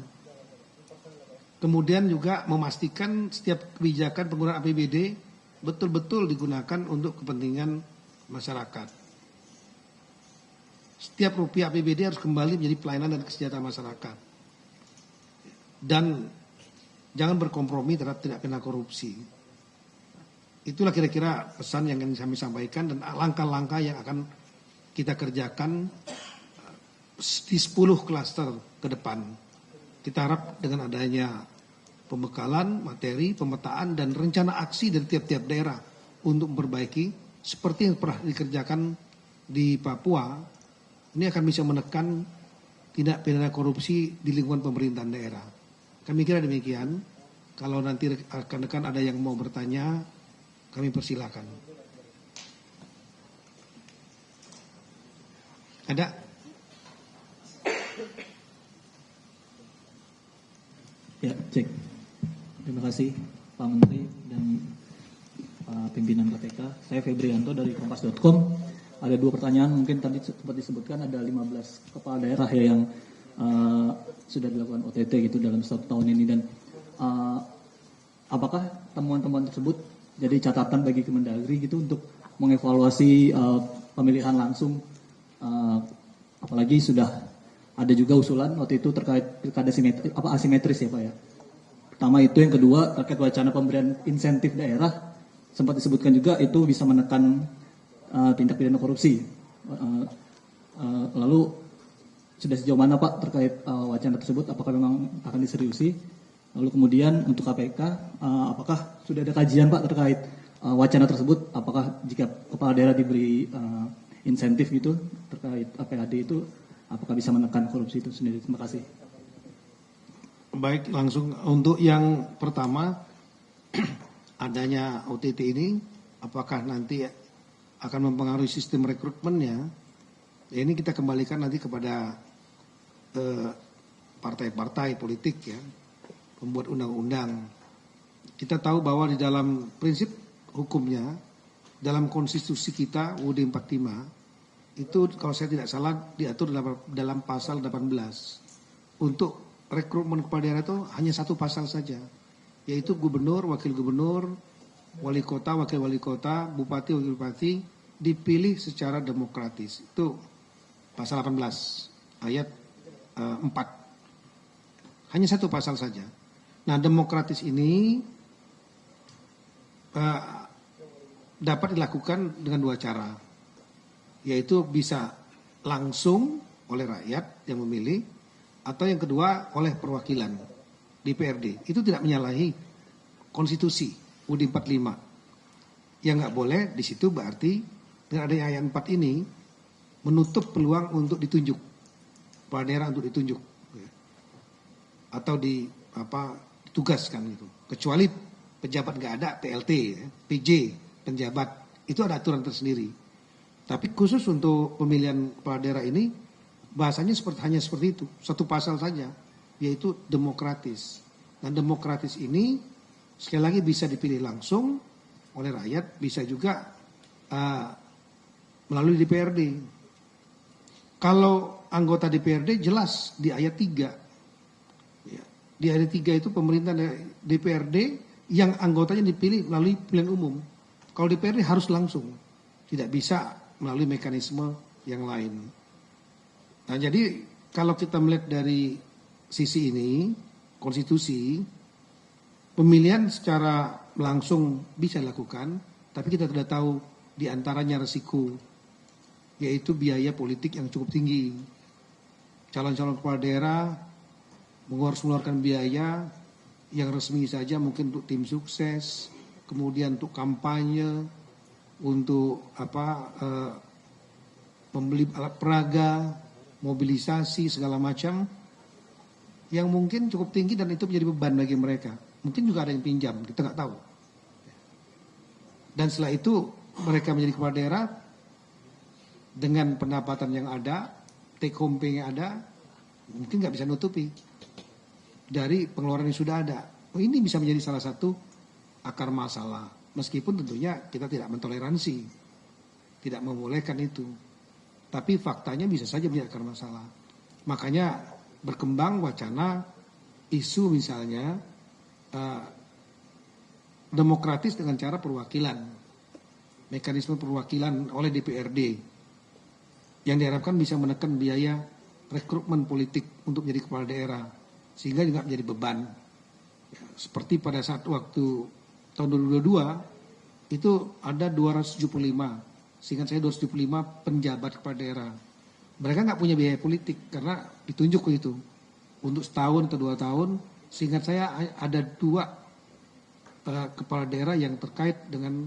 Kemudian juga memastikan setiap kebijakan penggunaan APBD betul-betul digunakan untuk kepentingan masyarakat. Setiap rupiah APBD harus kembali menjadi pelayanan dan kesejahteraan masyarakat. Dan jangan berkompromi terhadap tindak pidana korupsi. Itulah kira-kira pesan yang ingin kami sampaikan dan langkah-langkah yang akan kita kerjakan di 10 klaster ke depan. Kita harap dengan adanya pembekalan, materi, pemetaan, dan rencana aksi dari tiap-tiap daerah untuk memperbaiki seperti yang pernah dikerjakan di Papua, ini akan bisa menekan tindak pidana korupsi di lingkungan pemerintahan daerah. Kami kira demikian. Kalau nanti rekan-rekan ada yang mau bertanya, kami persilakan. Ada? Ya, cek. Terima kasih Pak Menteri dan pimpinan KPK. Saya Febrianto dari Kompas.com. Ada 2 pertanyaan, mungkin tadi sempat disebutkan ada 15 kepala daerah ya yang sudah dilakukan OTT gitu dalam 1 tahun ini, dan apakah temuan-temuan tersebut jadi catatan bagi Kemendagri gitu untuk mengevaluasi pemilihan langsung, apalagi sudah ada juga usulan waktu itu terkait pilkada asimetris ya Pak ya. Pertama itu, yang kedua terkait wacana pemberian insentif daerah, sempat disebutkan juga itu bisa menekan tindak pidana korupsi. Lalu sudah sejauh mana Pak terkait wacana tersebut, apakah memang akan diseriusi? Lalu kemudian untuk KPK, apakah sudah ada kajian Pak terkait wacana tersebut, apakah jika kepala daerah diberi insentif gitu terkait APAD itu, apakah bisa menekan korupsi itu sendiri? Terima kasih. Baik, langsung untuk yang pertama, adanya OTT ini, apakah nanti akan mempengaruhi sistem rekrutmennya? Ya, ini kita kembalikan nanti kepada partai-partai politik ya, pembuat undang-undang. Kita tahu bahwa di dalam prinsip hukumnya, dalam konstitusi kita UUD 45, itu kalau saya tidak salah diatur dalam pasal 18. Untuk rekrutmen kepala daerah itu hanya 1 pasal saja, yaitu gubernur, wakil gubernur, wali kota, wakil wali kota, bupati, wakil bupati dipilih secara demokratis. Itu pasal 18 ayat 4. Hanya 1 pasal saja. Nah, demokratis ini dapat dilakukan dengan 2 cara, yaitu bisa langsung oleh rakyat yang memilih, atau yang kedua oleh perwakilan DPRD. Itu tidak menyalahi konstitusi UUD 45. Yang nggak boleh di situ berarti dengan adanya ayat 4 ini menutup peluang untuk ditunjuk, kepala daerah untuk ditunjuk atau ditugaskan gitu. Kecuali pejabat nggak ada, PLT, PJ, penjabat, itu ada aturan tersendiri. Tapi khusus untuk pemilihan kepala daerah ini bahasanya hanya seperti itu, 1 pasal saja, yaitu demokratis. Dan demokratis ini sekali lagi bisa dipilih langsung oleh rakyat, bisa juga melalui DPRD. Kalau anggota DPRD jelas di ayat 3. Ya, di ayat 3 itu pemerintah DPRD yang anggotanya dipilih melalui pilihan umum. Kalau DPRD harus langsung, tidak bisa melalui mekanisme yang lain. Nah, jadi kalau kita melihat dari sisi ini, konstitusi, pemilihan secara langsung bisa dilakukan, tapi kita tidak tahu diantaranya resiko, yaitu biaya politik yang cukup tinggi. Calon-calon kepala daerah harus mengeluarkan biaya yang resmi saja mungkin untuk tim sukses, kemudian untuk kampanye, untuk membeli alat peraga, mobilisasi segala macam, yang mungkin cukup tinggi dan itu menjadi beban bagi mereka. Mungkin juga ada yang pinjam, kita nggak tahu. Dan setelah itu mereka menjadi kepala daerah dengan pendapatan yang ada, take home pay yang ada, mungkin nggak bisa nutupi dari pengeluaran yang sudah ada. Oh, ini bisa menjadi salah satu akar masalah. Meskipun tentunya kita tidak mentoleransi, tidak membolehkan itu. Tapi faktanya bisa saja menjadi akar masalah. Makanya berkembang wacana isu misalnya demokratis dengan cara perwakilan, mekanisme perwakilan oleh DPRD yang diharapkan bisa menekan biaya rekrutmen politik untuk menjadi kepala daerah sehingga juga menjadi beban. Ya, seperti pada saat waktu tahun 2022 itu ada 275. Seingat saya 275 penjabat kepala daerah. Mereka nggak punya biaya politik karena ditunjuk itu untuk setahun atau 2 tahun. Seingat saya ada 2 kepala daerah yang terkait dengan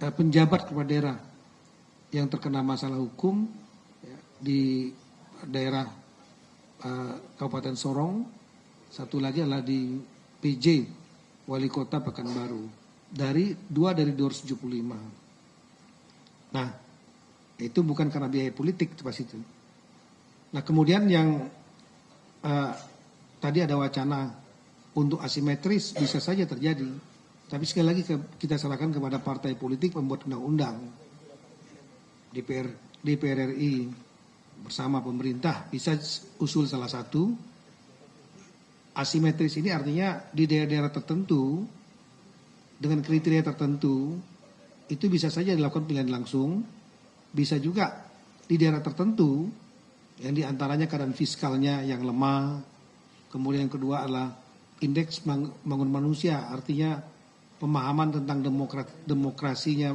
penjabat kepala daerah yang terkena masalah hukum ya, di daerah Kabupaten Sorong. Satu lagi adalah di PJ Wali Kota Pekanbaru. 2 dari 275. Nah, itu bukan karena biaya politik pas itu. Nah, kemudian yang tadi ada wacana untuk asimetris bisa saja terjadi. Tapi sekali lagi kita serahkan kepada partai politik pembuat undang-undang, DPR RI. bersama pemerintah bisa usul salah satu. Asimetris ini artinya di daerah-daerah tertentu dengan kriteria tertentu itu bisa saja dilakukan pilihan langsung, bisa juga di daerah tertentu yang diantaranya keadaan fiskalnya yang lemah, kemudian yang kedua adalah indeks pembangunan manusia, artinya pemahaman tentang demokrasinya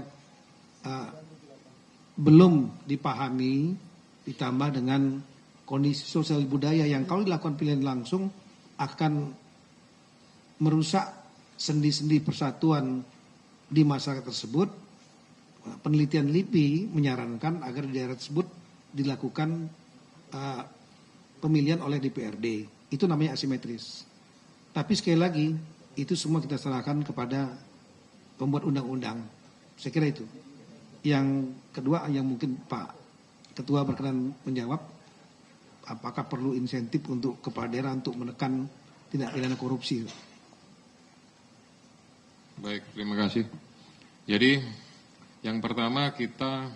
belum dipahami, ditambah dengan kondisi sosial budaya yang kalau dilakukan pilihan langsung akan merusak sendi-sendi persatuan di masyarakat tersebut. Penelitian LIPI menyarankan agar di daerah tersebut dilakukan pemilihan oleh DPRD. Itu namanya asimetris. Tapi sekali lagi, itu semua kita serahkan kepada pembuat undang-undang. Saya kira itu. Yang kedua yang mungkin Pak Ketua berkenan menjawab, apakah perlu insentif untuk kepala daerah untuk menekan tindak pidana korupsi? Baik, terima kasih. Jadi yang pertama kita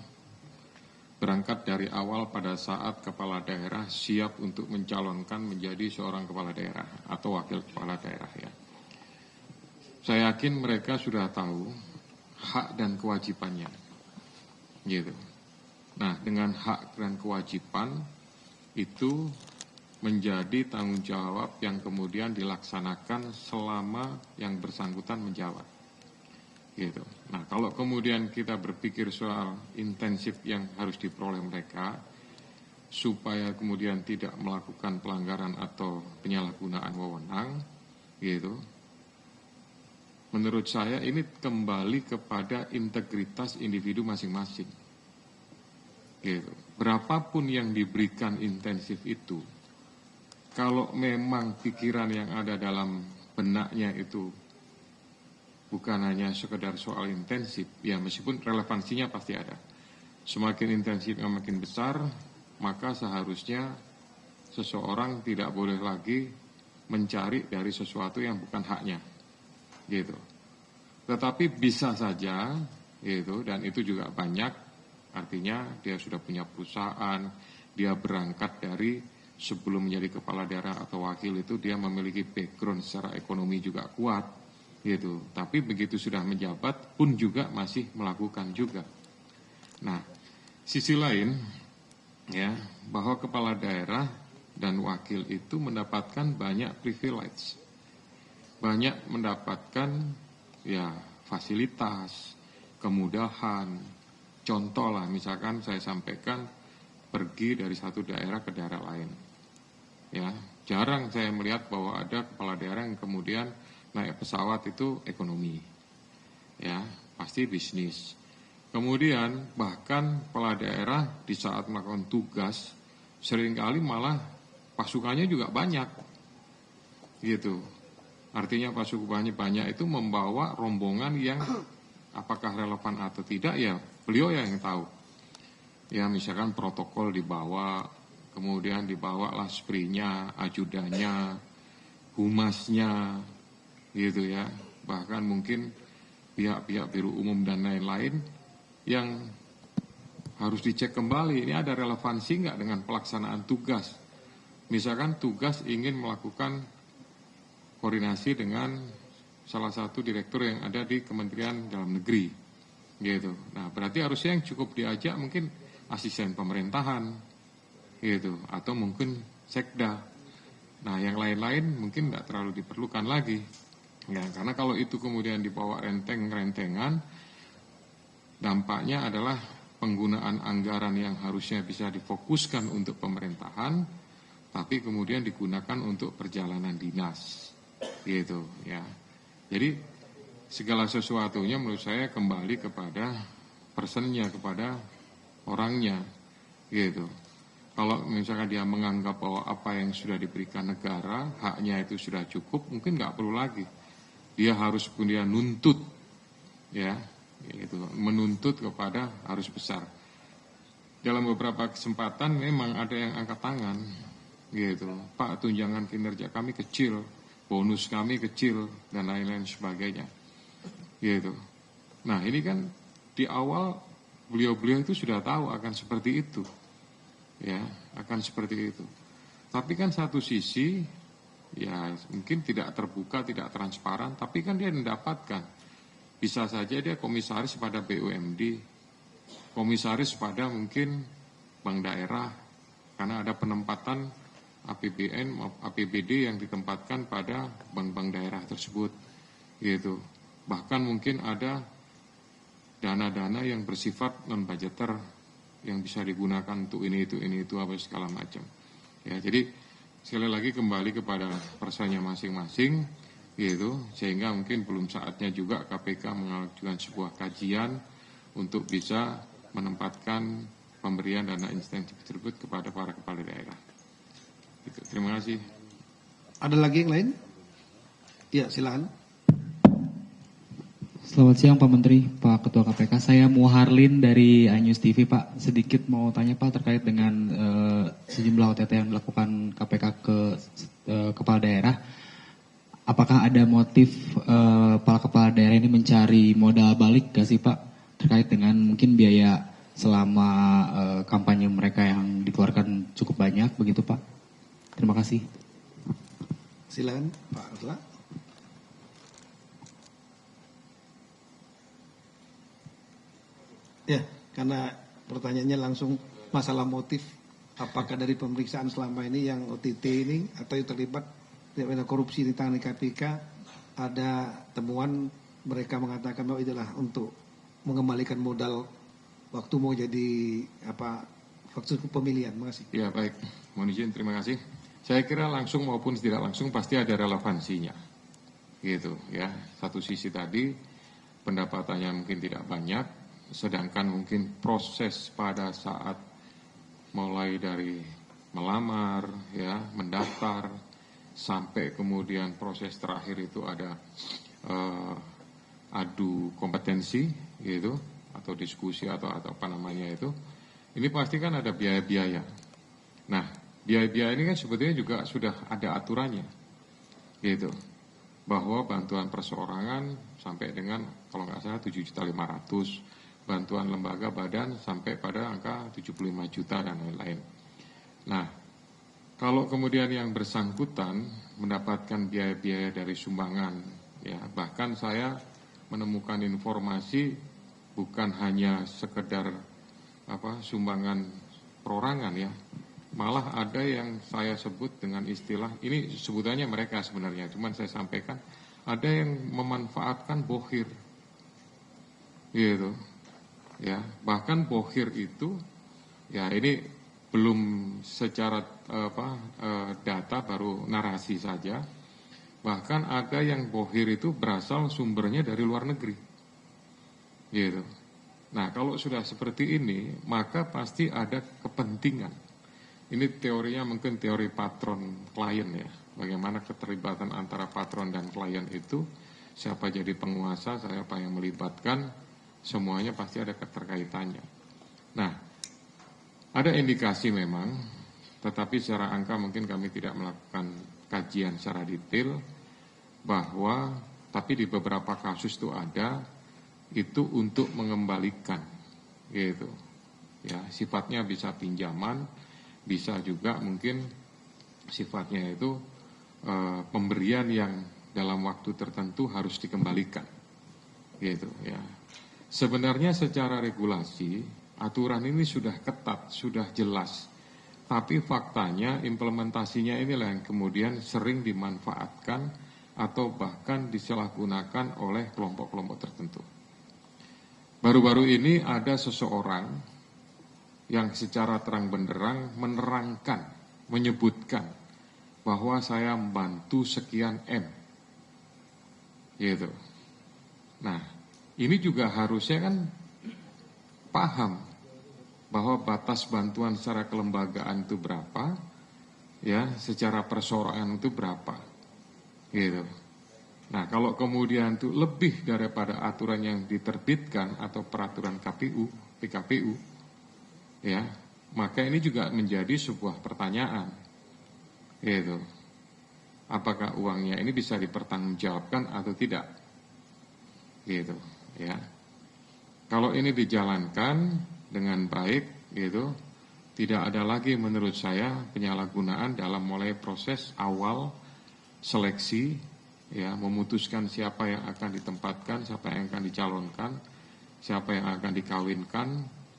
berangkat dari awal pada saat kepala daerah siap untuk mencalonkan menjadi seorang kepala daerah atau wakil kepala daerah ya. Saya yakin mereka sudah tahu hak dan kewajibannya. Gitu. Nah, dengan hak dan kewajiban itu menjadi tanggung jawab yang kemudian dilaksanakan selama yang bersangkutan menjawab. Gitu. Nah, kalau kemudian kita berpikir soal intensif yang harus diperoleh mereka supaya kemudian tidak melakukan pelanggaran atau penyalahgunaan wewenang, gitu. Menurut saya ini kembali kepada integritas individu masing-masing. Gitu. Berapapun yang diberikan intensif itu, kalau memang pikiran yang ada dalam benaknya itu bukan hanya sekedar soal intensif, ya meskipun relevansinya pasti ada. Semakin intensif yang makin besar, maka seharusnya seseorang tidak boleh lagi mencari dari sesuatu yang bukan haknya. Gitu. Tetapi bisa saja, gitu, dan itu juga banyak, artinya dia sudah punya perusahaan, dia berangkat dari sebelum menjadi kepala daerah atau wakil itu dia memiliki background secara ekonomi juga kuat, gitu. Tapi begitu sudah menjabat pun juga masih melakukan juga. Nah, sisi lain, ya, bahwa kepala daerah dan wakil itu mendapatkan banyak privilege. Banyak mendapatkan ya fasilitas, kemudahan. Contoh lah, misalkan saya sampaikan pergi dari satu daerah ke daerah lain. Ya, jarang saya melihat bahwa ada kepala daerah yang kemudian naik pesawat itu ekonomi. Ya, pasti bisnis. Kemudian bahkan kepala daerah di saat melakukan tugas seringkali malah pasukannya juga banyak. Gitu. Artinya pasukannya banyak itu membawa rombongan yang apakah relevan atau tidak ya beliau yang tahu. Ya misalkan protokol dibawa, kemudian dibawalah sprinya, ajudannya, humasnya, gitu ya. Bahkan mungkin pihak-pihak biru umum dan lain-lain yang harus dicek kembali, ini ada relevansi nggak dengan pelaksanaan tugas. Misalkan tugas ingin melakukan koordinasi dengan salah satu direktur yang ada di Kementerian Dalam Negeri, gitu. Nah, berarti harusnya yang cukup diajak mungkin asisten pemerintahan, gitu, atau mungkin sekda. Nah, yang lain-lain mungkin tidak terlalu diperlukan lagi, ya, karena kalau itu kemudian dibawa renteng-rentengan, dampaknya adalah penggunaan anggaran yang harusnya bisa difokuskan untuk pemerintahan, tapi kemudian digunakan untuk perjalanan dinas. Gitu ya. Jadi segala sesuatunya menurut saya kembali kepada personnya, kepada orangnya. Gitu. Kalau misalkan dia menganggap bahwa apa yang sudah diberikan negara, haknya itu sudah cukup, mungkin nggak perlu lagi. Dia harus kemudian nuntut, ya, gitu, menuntut kepada harus besar. Dalam beberapa kesempatan memang ada yang angkat tangan, gitu. Pak, tunjangan kinerja kami kecil, bonus kami kecil, dan lain-lain sebagainya. Gitu. Nah ini kan di awal beliau-beliau itu sudah tahu akan seperti itu. ya akan seperti itu. Tapi kan satu sisi ya mungkin tidak terbuka, tidak transparan, tapi kan dia mendapatkan. Bisa saja dia komisaris pada BUMD, komisaris pada mungkin bank daerah, karena ada penempatan APBN, APBD yang ditempatkan pada bank-bank daerah tersebut, gitu. Bahkan mungkin ada dana-dana yang bersifat non-budgeter yang bisa digunakan untuk ini itu apa segala macam. Ya, jadi sekali lagi kembali kepada persoalannya masing-masing, gitu. Sehingga mungkin belum saatnya juga KPK mengajukan sebuah kajian untuk bisa menempatkan pemberian dana insentif tersebut kepada para kepala daerah. Gitu. Terima kasih. Ada lagi yang lain? Ya, silakan. Selamat siang Pak Menteri, Pak Ketua KPK. Saya Muharlin dari iNews TV, Pak. Sedikit mau tanya Pak terkait dengan sejumlah OTT yang dilakukan KPK ke kepala daerah. Apakah ada motif para kepala daerah ini mencari modal balik gak sih Pak? Terkait dengan mungkin biaya selama kampanye mereka yang dikeluarkan cukup banyak begitu Pak? Terima kasih. Silakan Pak Rusla. Ya, karena pertanyaannya langsung masalah motif, apakah dari pemeriksaan selama ini yang OTT ini atau yang terlibat tidak korupsi di tangan KPK ada temuan mereka mengatakan bahwa itulah untuk mengembalikan modal waktu mau jadi waktu pemilihan. Terima kasih. Ya baik, mohon izin, terima kasih. Saya kira langsung maupun tidak langsung pasti ada relevansinya, gitu ya. Satu sisi tadi pendapatannya mungkin tidak banyak. Sedangkan mungkin proses pada saat mulai dari melamar, ya, mendaftar, sampai kemudian proses terakhir itu ada adu kompetensi, gitu, atau diskusi atau apa namanya itu. Ini pasti kan ada biaya-biaya. Nah, biaya-biaya ini kan sebetulnya juga sudah ada aturannya, gitu, bahwa bantuan perseorangan sampai dengan kalau nggak salah 7.500.000. Bantuan lembaga badan sampai pada angka 75 juta dan lain-lain. Nah, kalau kemudian yang bersangkutan mendapatkan biaya-biaya dari sumbangan, ya bahkan saya menemukan informasi bukan hanya sekedar sumbangan perorangan ya, malah ada yang saya sebut dengan istilah ini sebutannya mereka sebenarnya, cuman saya sampaikan ada yang memanfaatkan bohir, gitu. Ya, bahkan bohir itu ya ini belum secara data, baru narasi saja. Bahkan ada yang bohir itu berasal sumbernya dari luar negeri, gitu. Nah, kalau sudah seperti ini, maka pasti ada kepentingan. Ini teorinya mungkin teori patron klien ya. Bagaimana keterlibatan antara patron dan klien itu, siapa jadi penguasa, siapa yang melibatkan, semuanya pasti ada keterkaitannya. Nah, ada indikasi memang, tetapi secara angka mungkin kami tidak melakukan kajian secara detail, bahwa tapi di beberapa kasus itu ada, itu untuk mengembalikan, gitu. Ya, sifatnya bisa pinjaman, bisa juga mungkin sifatnya itu pemberian yang dalam waktu tertentu harus dikembalikan, gitu ya. Sebenarnya secara regulasi, aturan ini sudah ketat, sudah jelas. Tapi faktanya implementasinya inilah yang kemudian sering dimanfaatkan atau bahkan disalahgunakan oleh kelompok-kelompok tertentu. Baru-baru ini ada seseorang yang secara terang benderang menerangkan, menyebutkan bahwa saya membantu sekian M. Gitu. Nah, ini juga harusnya kan paham bahwa batas bantuan secara kelembagaan itu berapa, ya, secara perseorangan itu berapa, gitu. Nah, kalau kemudian itu lebih daripada aturan yang diterbitkan atau peraturan PKPU, ya, maka ini juga menjadi sebuah pertanyaan, gitu. Apakah uangnya ini bisa dipertanggungjawabkan atau tidak, gitu. Ya, kalau ini dijalankan dengan baik, gitu, tidak ada lagi menurut saya penyalahgunaan dalam mulai proses awal seleksi, ya, memutuskan siapa yang akan ditempatkan, siapa yang akan dicalonkan, siapa yang akan dikawinkan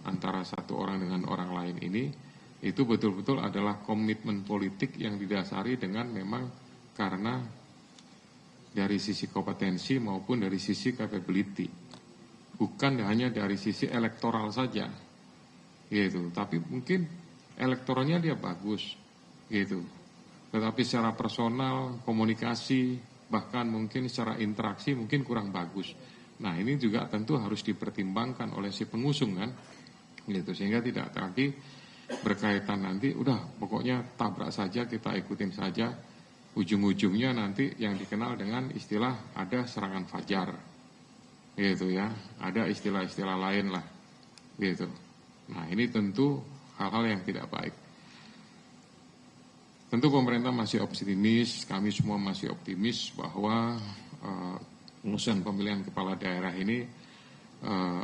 antara satu orang dengan orang lain ini. Itu betul-betul adalah komitmen politik yang didasari dengan memang karena dari sisi kompetensi maupun dari sisi capability, bukan hanya dari sisi elektoral saja, gitu. Tapi mungkin elektoralnya dia bagus, gitu. Tetapi secara personal, komunikasi, bahkan mungkin secara interaksi mungkin kurang bagus. Nah, ini juga tentu harus dipertimbangkan oleh si pengusung kan, gitu. Sehingga tidak lagi berkaitan nanti, udah pokoknya tabrak saja, kita ikutin saja. Ujung-ujungnya nanti yang dikenal dengan istilah ada serangan fajar, gitu ya, ada istilah-istilah lain lah, gitu. Nah, ini tentu hal-hal yang tidak baik. Tentu pemerintah masih optimis, kami semua masih optimis bahwa urusan pemilihan kepala daerah ini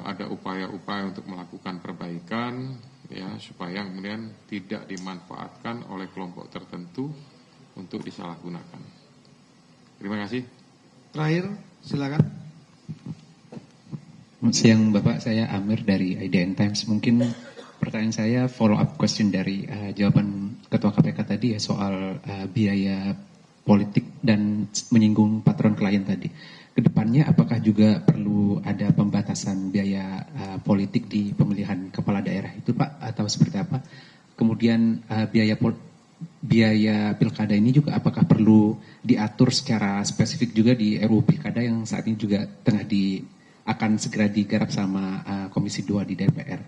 ada upaya-upaya untuk melakukan perbaikan, ya, supaya kemudian tidak dimanfaatkan oleh kelompok tertentu untuk disalahgunakan. Terima kasih. Terakhir, silakan. Selamat siang Bapak, saya Amir dari IDN Times. Mungkin pertanyaan saya follow up question dari jawaban Ketua KPK tadi ya soal biaya politik dan menyinggung patron klien tadi. Kedepannya apakah juga perlu ada pembatasan biaya politik di pemilihan kepala daerah itu Pak, atau seperti apa? Kemudian biaya pilkada ini juga apakah perlu diatur secara spesifik juga di RUU Pilkada yang saat ini juga akan segera digarap sama Komisi 2 di DPR.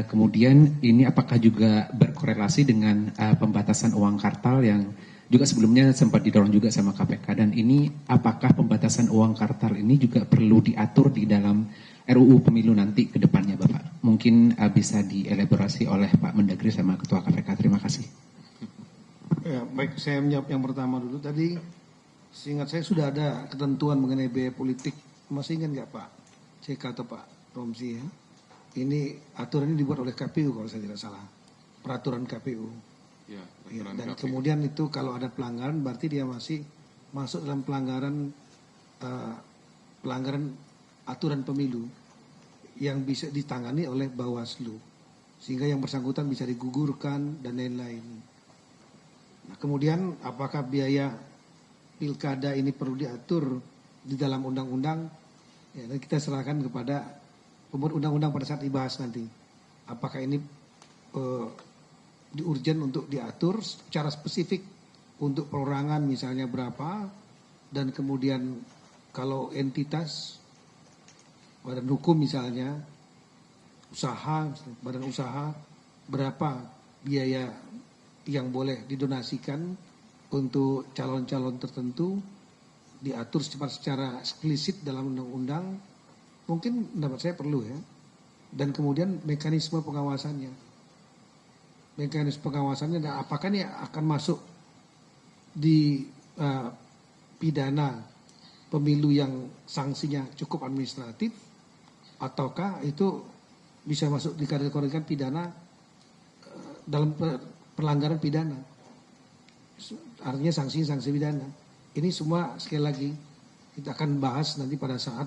Kemudian ini apakah juga berkorelasi dengan pembatasan uang kartal yang juga sebelumnya sempat didorong juga sama KPK, dan ini apakah pembatasan uang kartal ini juga perlu diatur di dalam RUU Pemilu nanti ke depannya Bapak? Mungkin bisa dielaborasi oleh Pak Mendagri sama Ketua KPK. Terima kasih. Ya, baik, saya menjawab yang pertama dulu. Tadi seingat saya sudah ada ketentuan mengenai biaya politik. Masih ingat nggak Pak CK atau Pak Romzi ya? Ini aturan ini dibuat oleh KPU kalau saya tidak salah. Peraturan KPU. Ya, dan KPU. Kemudian itu kalau ada pelanggaran berarti dia masih masuk dalam pelanggaran aturan pemilu yang bisa ditangani oleh Bawaslu. Sehingga yang bersangkutan bisa digugurkan dan lain-lain. Nah, kemudian apakah biaya pilkada ini perlu diatur di dalam undang-undang? Ya, dan kita serahkan kepada pembuat undang-undang pada saat dibahas nanti. Apakah ini diurgen untuk diatur secara spesifik untuk perorangan misalnya berapa, dan kemudian kalau entitas badan hukum misalnya usaha, badan usaha berapa biaya yang boleh didonasikan untuk calon-calon tertentu, diatur secara eksplisit dalam undang-undang. Mungkin pendapat saya perlu ya. Dan kemudian mekanisme pengawasannya. Mekanisme pengawasannya, dan apakah ini akan masuk di pidana pemilu yang sanksinya cukup administratif, ataukah itu bisa masuk dikategorikan pidana dalam pelanggaran pidana, artinya sanksi pidana. Ini semua sekali lagi kita akan bahas nanti pada saat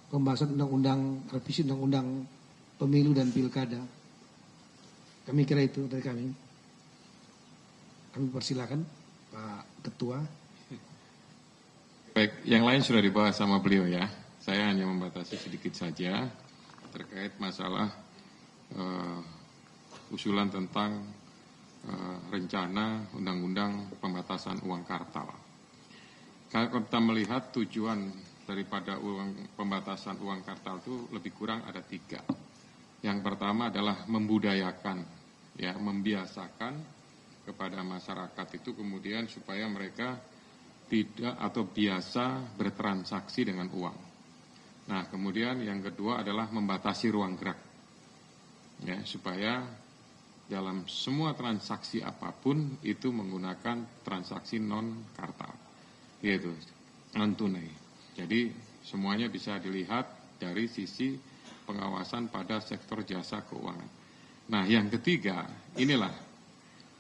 pembahasan undang-undang, revisi undang-undang pemilu dan pilkada. Kami kira itu dari kami. Kami persilakan Pak Ketua. Baik, yang lain sudah dibahas sama beliau ya. Saya hanya membatasi sedikit saja terkait masalah usulan tentang rencana undang-undang pembatasan uang kartal. Kalau kita melihat tujuan daripada pembatasan uang kartal itu lebih kurang ada 3. Yang pertama adalah membudayakan, ya, membiasakan kepada masyarakat itu kemudian supaya mereka tidak atau biasa bertransaksi dengan uang. Nah, kemudian yang kedua adalah membatasi ruang gerak, ya, supaya dalam semua transaksi apapun itu menggunakan transaksi non kartal, yaitu non tunai. Jadi semuanya bisa dilihat dari sisi pengawasan pada sektor jasa keuangan. Nah, yang ketiga, inilah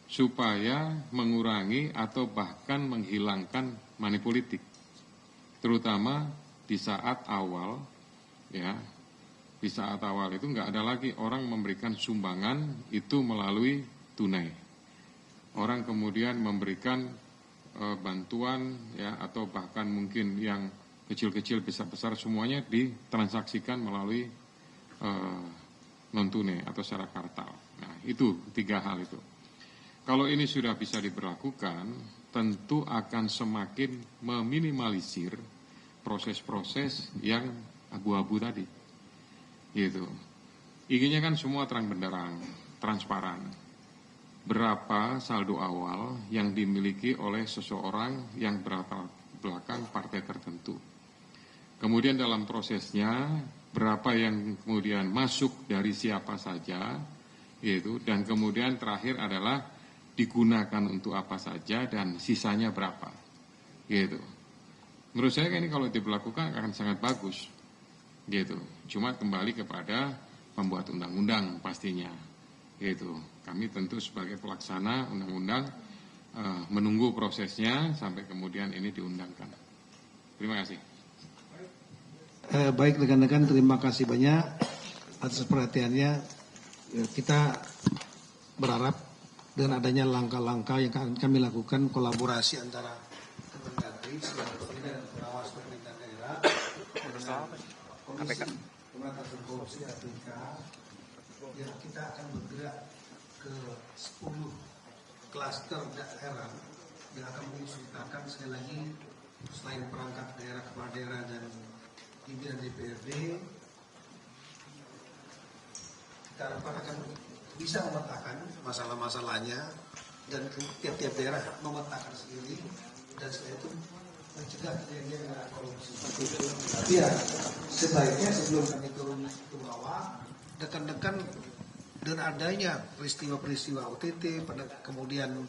supaya mengurangi atau bahkan menghilangkan money politik, terutama di saat awal, ya, di saat awal itu nggak ada lagi orang memberikan sumbangan itu melalui tunai. Orang kemudian memberikan bantuan, ya, atau bahkan mungkin yang kecil-kecil, besar-besar semuanya ditransaksikan melalui non tunai atau secara kartal. Nah, itu 3 hal itu. Kalau ini sudah bisa diberlakukan, tentu akan semakin meminimalisir proses-proses yang abu-abu tadi. Gitu. Inginnya kan semua terang benderang, transparan. Berapa saldo awal yang dimiliki oleh seseorang yang berlatar belakang partai tertentu. Kemudian dalam prosesnya, berapa yang kemudian masuk dari siapa saja, gitu. Dan kemudian terakhir adalah digunakan untuk apa saja dan sisanya berapa, gitu. Menurut saya ini kalau diberlakukan akan sangat bagus, gitu. Cuma kembali kepada pembuat undang-undang pastinya, gitu. Kami tentu sebagai pelaksana undang-undang menunggu prosesnya sampai kemudian ini diundangkan. Terima kasih. Baik rekan-rekan, terima kasih banyak atas perhatiannya. Kita berharap dengan adanya langkah-langkah yang akan kami lakukan, kolaborasi antara Kemendagri dan pengawas pemerintah daerah dengan Komisi Pemberantasan Korupsi KPK, ya, kita akan bergerak ke 10 klaster daerah yang akan mengusulkan sekali lagi, selain perangkat daerah, kepala daerah dan pimpinan DPRD, kita harapkan akan bisa memetakan masalah-masalahnya dan tiap-tiap daerah memetakan sendiri, dan setelah itu mencegah terjadinya dengan korupsi. Tapi ya sebaiknya sebelum kami turun ke bawah, dekan-dekan dengan adanya peristiwa-peristiwa OTT, kemudian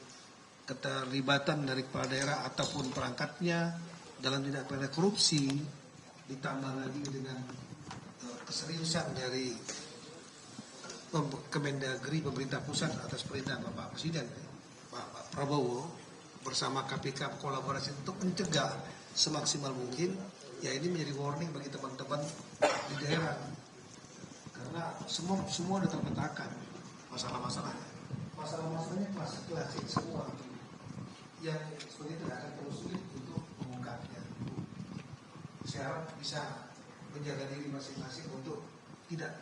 keterlibatan dari kepala daerah ataupun perangkatnya dalam tindak pidana korupsi, ditambah lagi dengan keseriusan dari Kemendagri, pemerintah pusat atas perintah Bapak Presiden Pak Prabowo bersama KPK kolaborasi untuk mencegah semaksimal mungkin, ya ini menjadi warning bagi teman-teman di daerah, karena semua sudah terpetakan masalah-masalahnya klasik semua yang sebenarnya tidak akan terlalu sulit untuk mengungkapnya. Saya harap bisa menjaga diri masing-masing untuk tidak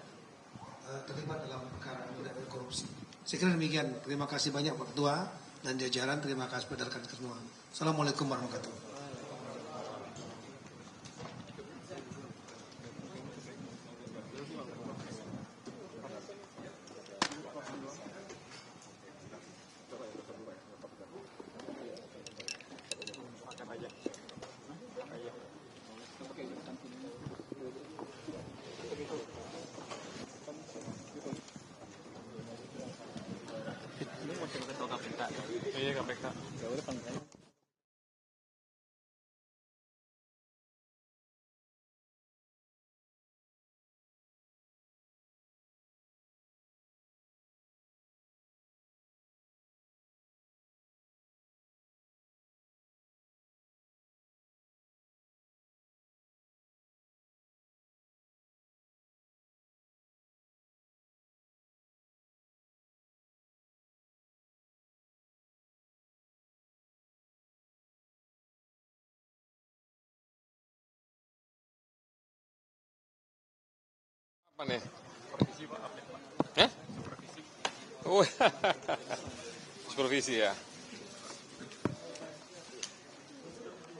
terlibat dalam perkara tindak pidana korupsi. Saya kira demikian. Terima kasih banyak Pak Ketua dan jajaran. Terima kasih pada rekan semua. Assalamualaikum warahmatullahi wabarakatuh. Iya, KPK. Apa nih? Hah? Oh, supervisi ya.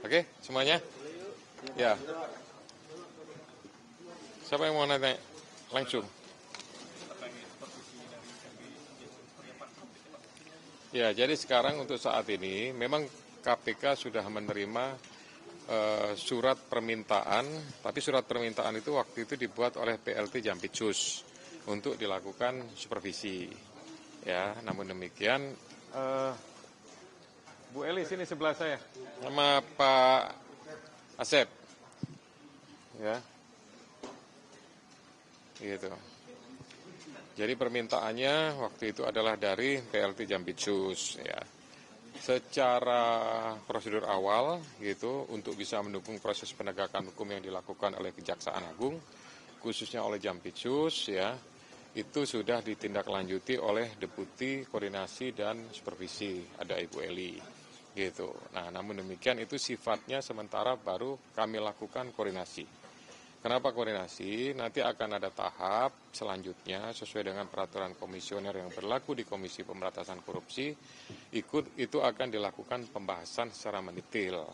Oke, semuanya? Ya. Siapa yang mau nanya? Langsung. Ya, jadi sekarang untuk saat ini memang KPK sudah menerima surat permintaan, tapi surat permintaan itu waktu itu dibuat oleh PLT Jampitsus untuk dilakukan supervisi. Ya, namun demikian, Bu Eli sini sebelah saya, sama Pak Asep, ya, gitu. Jadi permintaannya waktu itu adalah dari PLT Jampitsus ya. Secara prosedur awal gitu untuk bisa mendukung proses penegakan hukum yang dilakukan oleh Kejaksaan Agung khususnya oleh Jampitsus ya, itu sudah ditindaklanjuti oleh Deputi Koordinasi dan Supervisi, ada Ibu Eli gitu. Nah, namun demikian itu sifatnya sementara baru kami lakukan koordinasi. Kenapa koordinasi? Nanti akan ada tahap selanjutnya sesuai dengan peraturan komisioner yang berlaku di Komisi Pemberantasan Korupsi. Itu akan dilakukan pembahasan secara mendetail,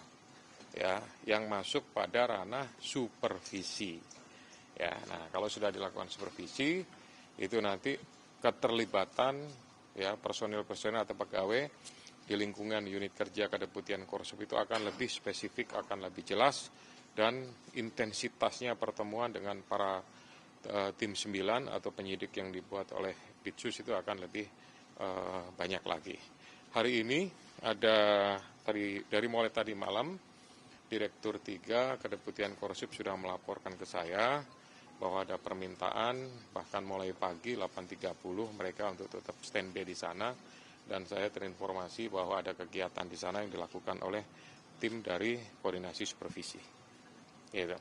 ya, yang masuk pada ranah supervisi. Ya, nah kalau sudah dilakukan supervisi, itu nanti keterlibatan ya personil-personil atau pegawai di lingkungan unit kerja Kedeputian Korsup itu akan lebih spesifik, akan lebih jelas. Dan intensitasnya pertemuan dengan para tim 9 atau penyidik yang dibuat oleh Bitsus itu akan lebih banyak lagi. Hari ini ada dari mulai tadi malam, Direktur 3 Kedeputian Korsup sudah melaporkan ke saya bahwa ada permintaan bahkan mulai pagi 8.30 mereka untuk tetap standby di sana, dan saya terinformasi bahwa ada kegiatan di sana yang dilakukan oleh tim dari koordinasi supervisi. Gitu.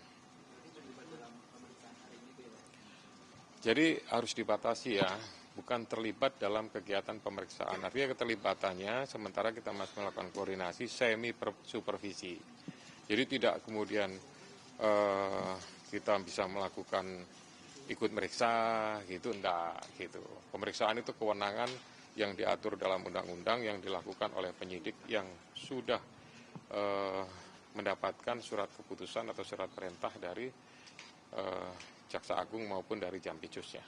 Jadi harus dibatasi ya, bukan terlibat dalam kegiatan pemeriksaan. Artinya keterlibatannya sementara kita masih melakukan koordinasi semi supervisi. Jadi tidak kemudian kita bisa melakukan ikut meriksa gitu, enggak gitu. Pemeriksaan itu kewenangan yang diatur dalam undang-undang yang dilakukan oleh penyidik yang sudah mendapatkan surat keputusan atau surat perintah dari Jaksa Agung maupun dari Jampitsusnya.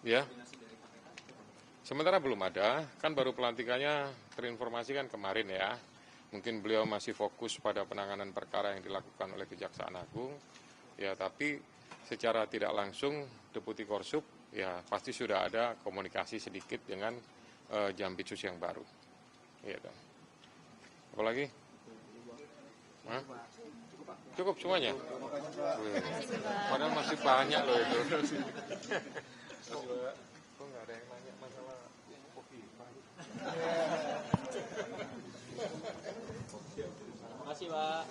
Ya, sementara belum ada, kan baru pelantikannya terinformasi kan kemarin ya. Mungkin beliau masih fokus pada penanganan perkara yang dilakukan oleh Kejaksaan Agung. Ya, tapi secara tidak langsung Deputi Korsup ya pasti sudah ada komunikasi sedikit dengan Jampitsus yang baru. Iya kan. Apalagi? Hah? Cukup semuanya? Padahal masih banyak loh itu. Kok nggak ada yang nanya masalah kopi? Terima kasih, Pak.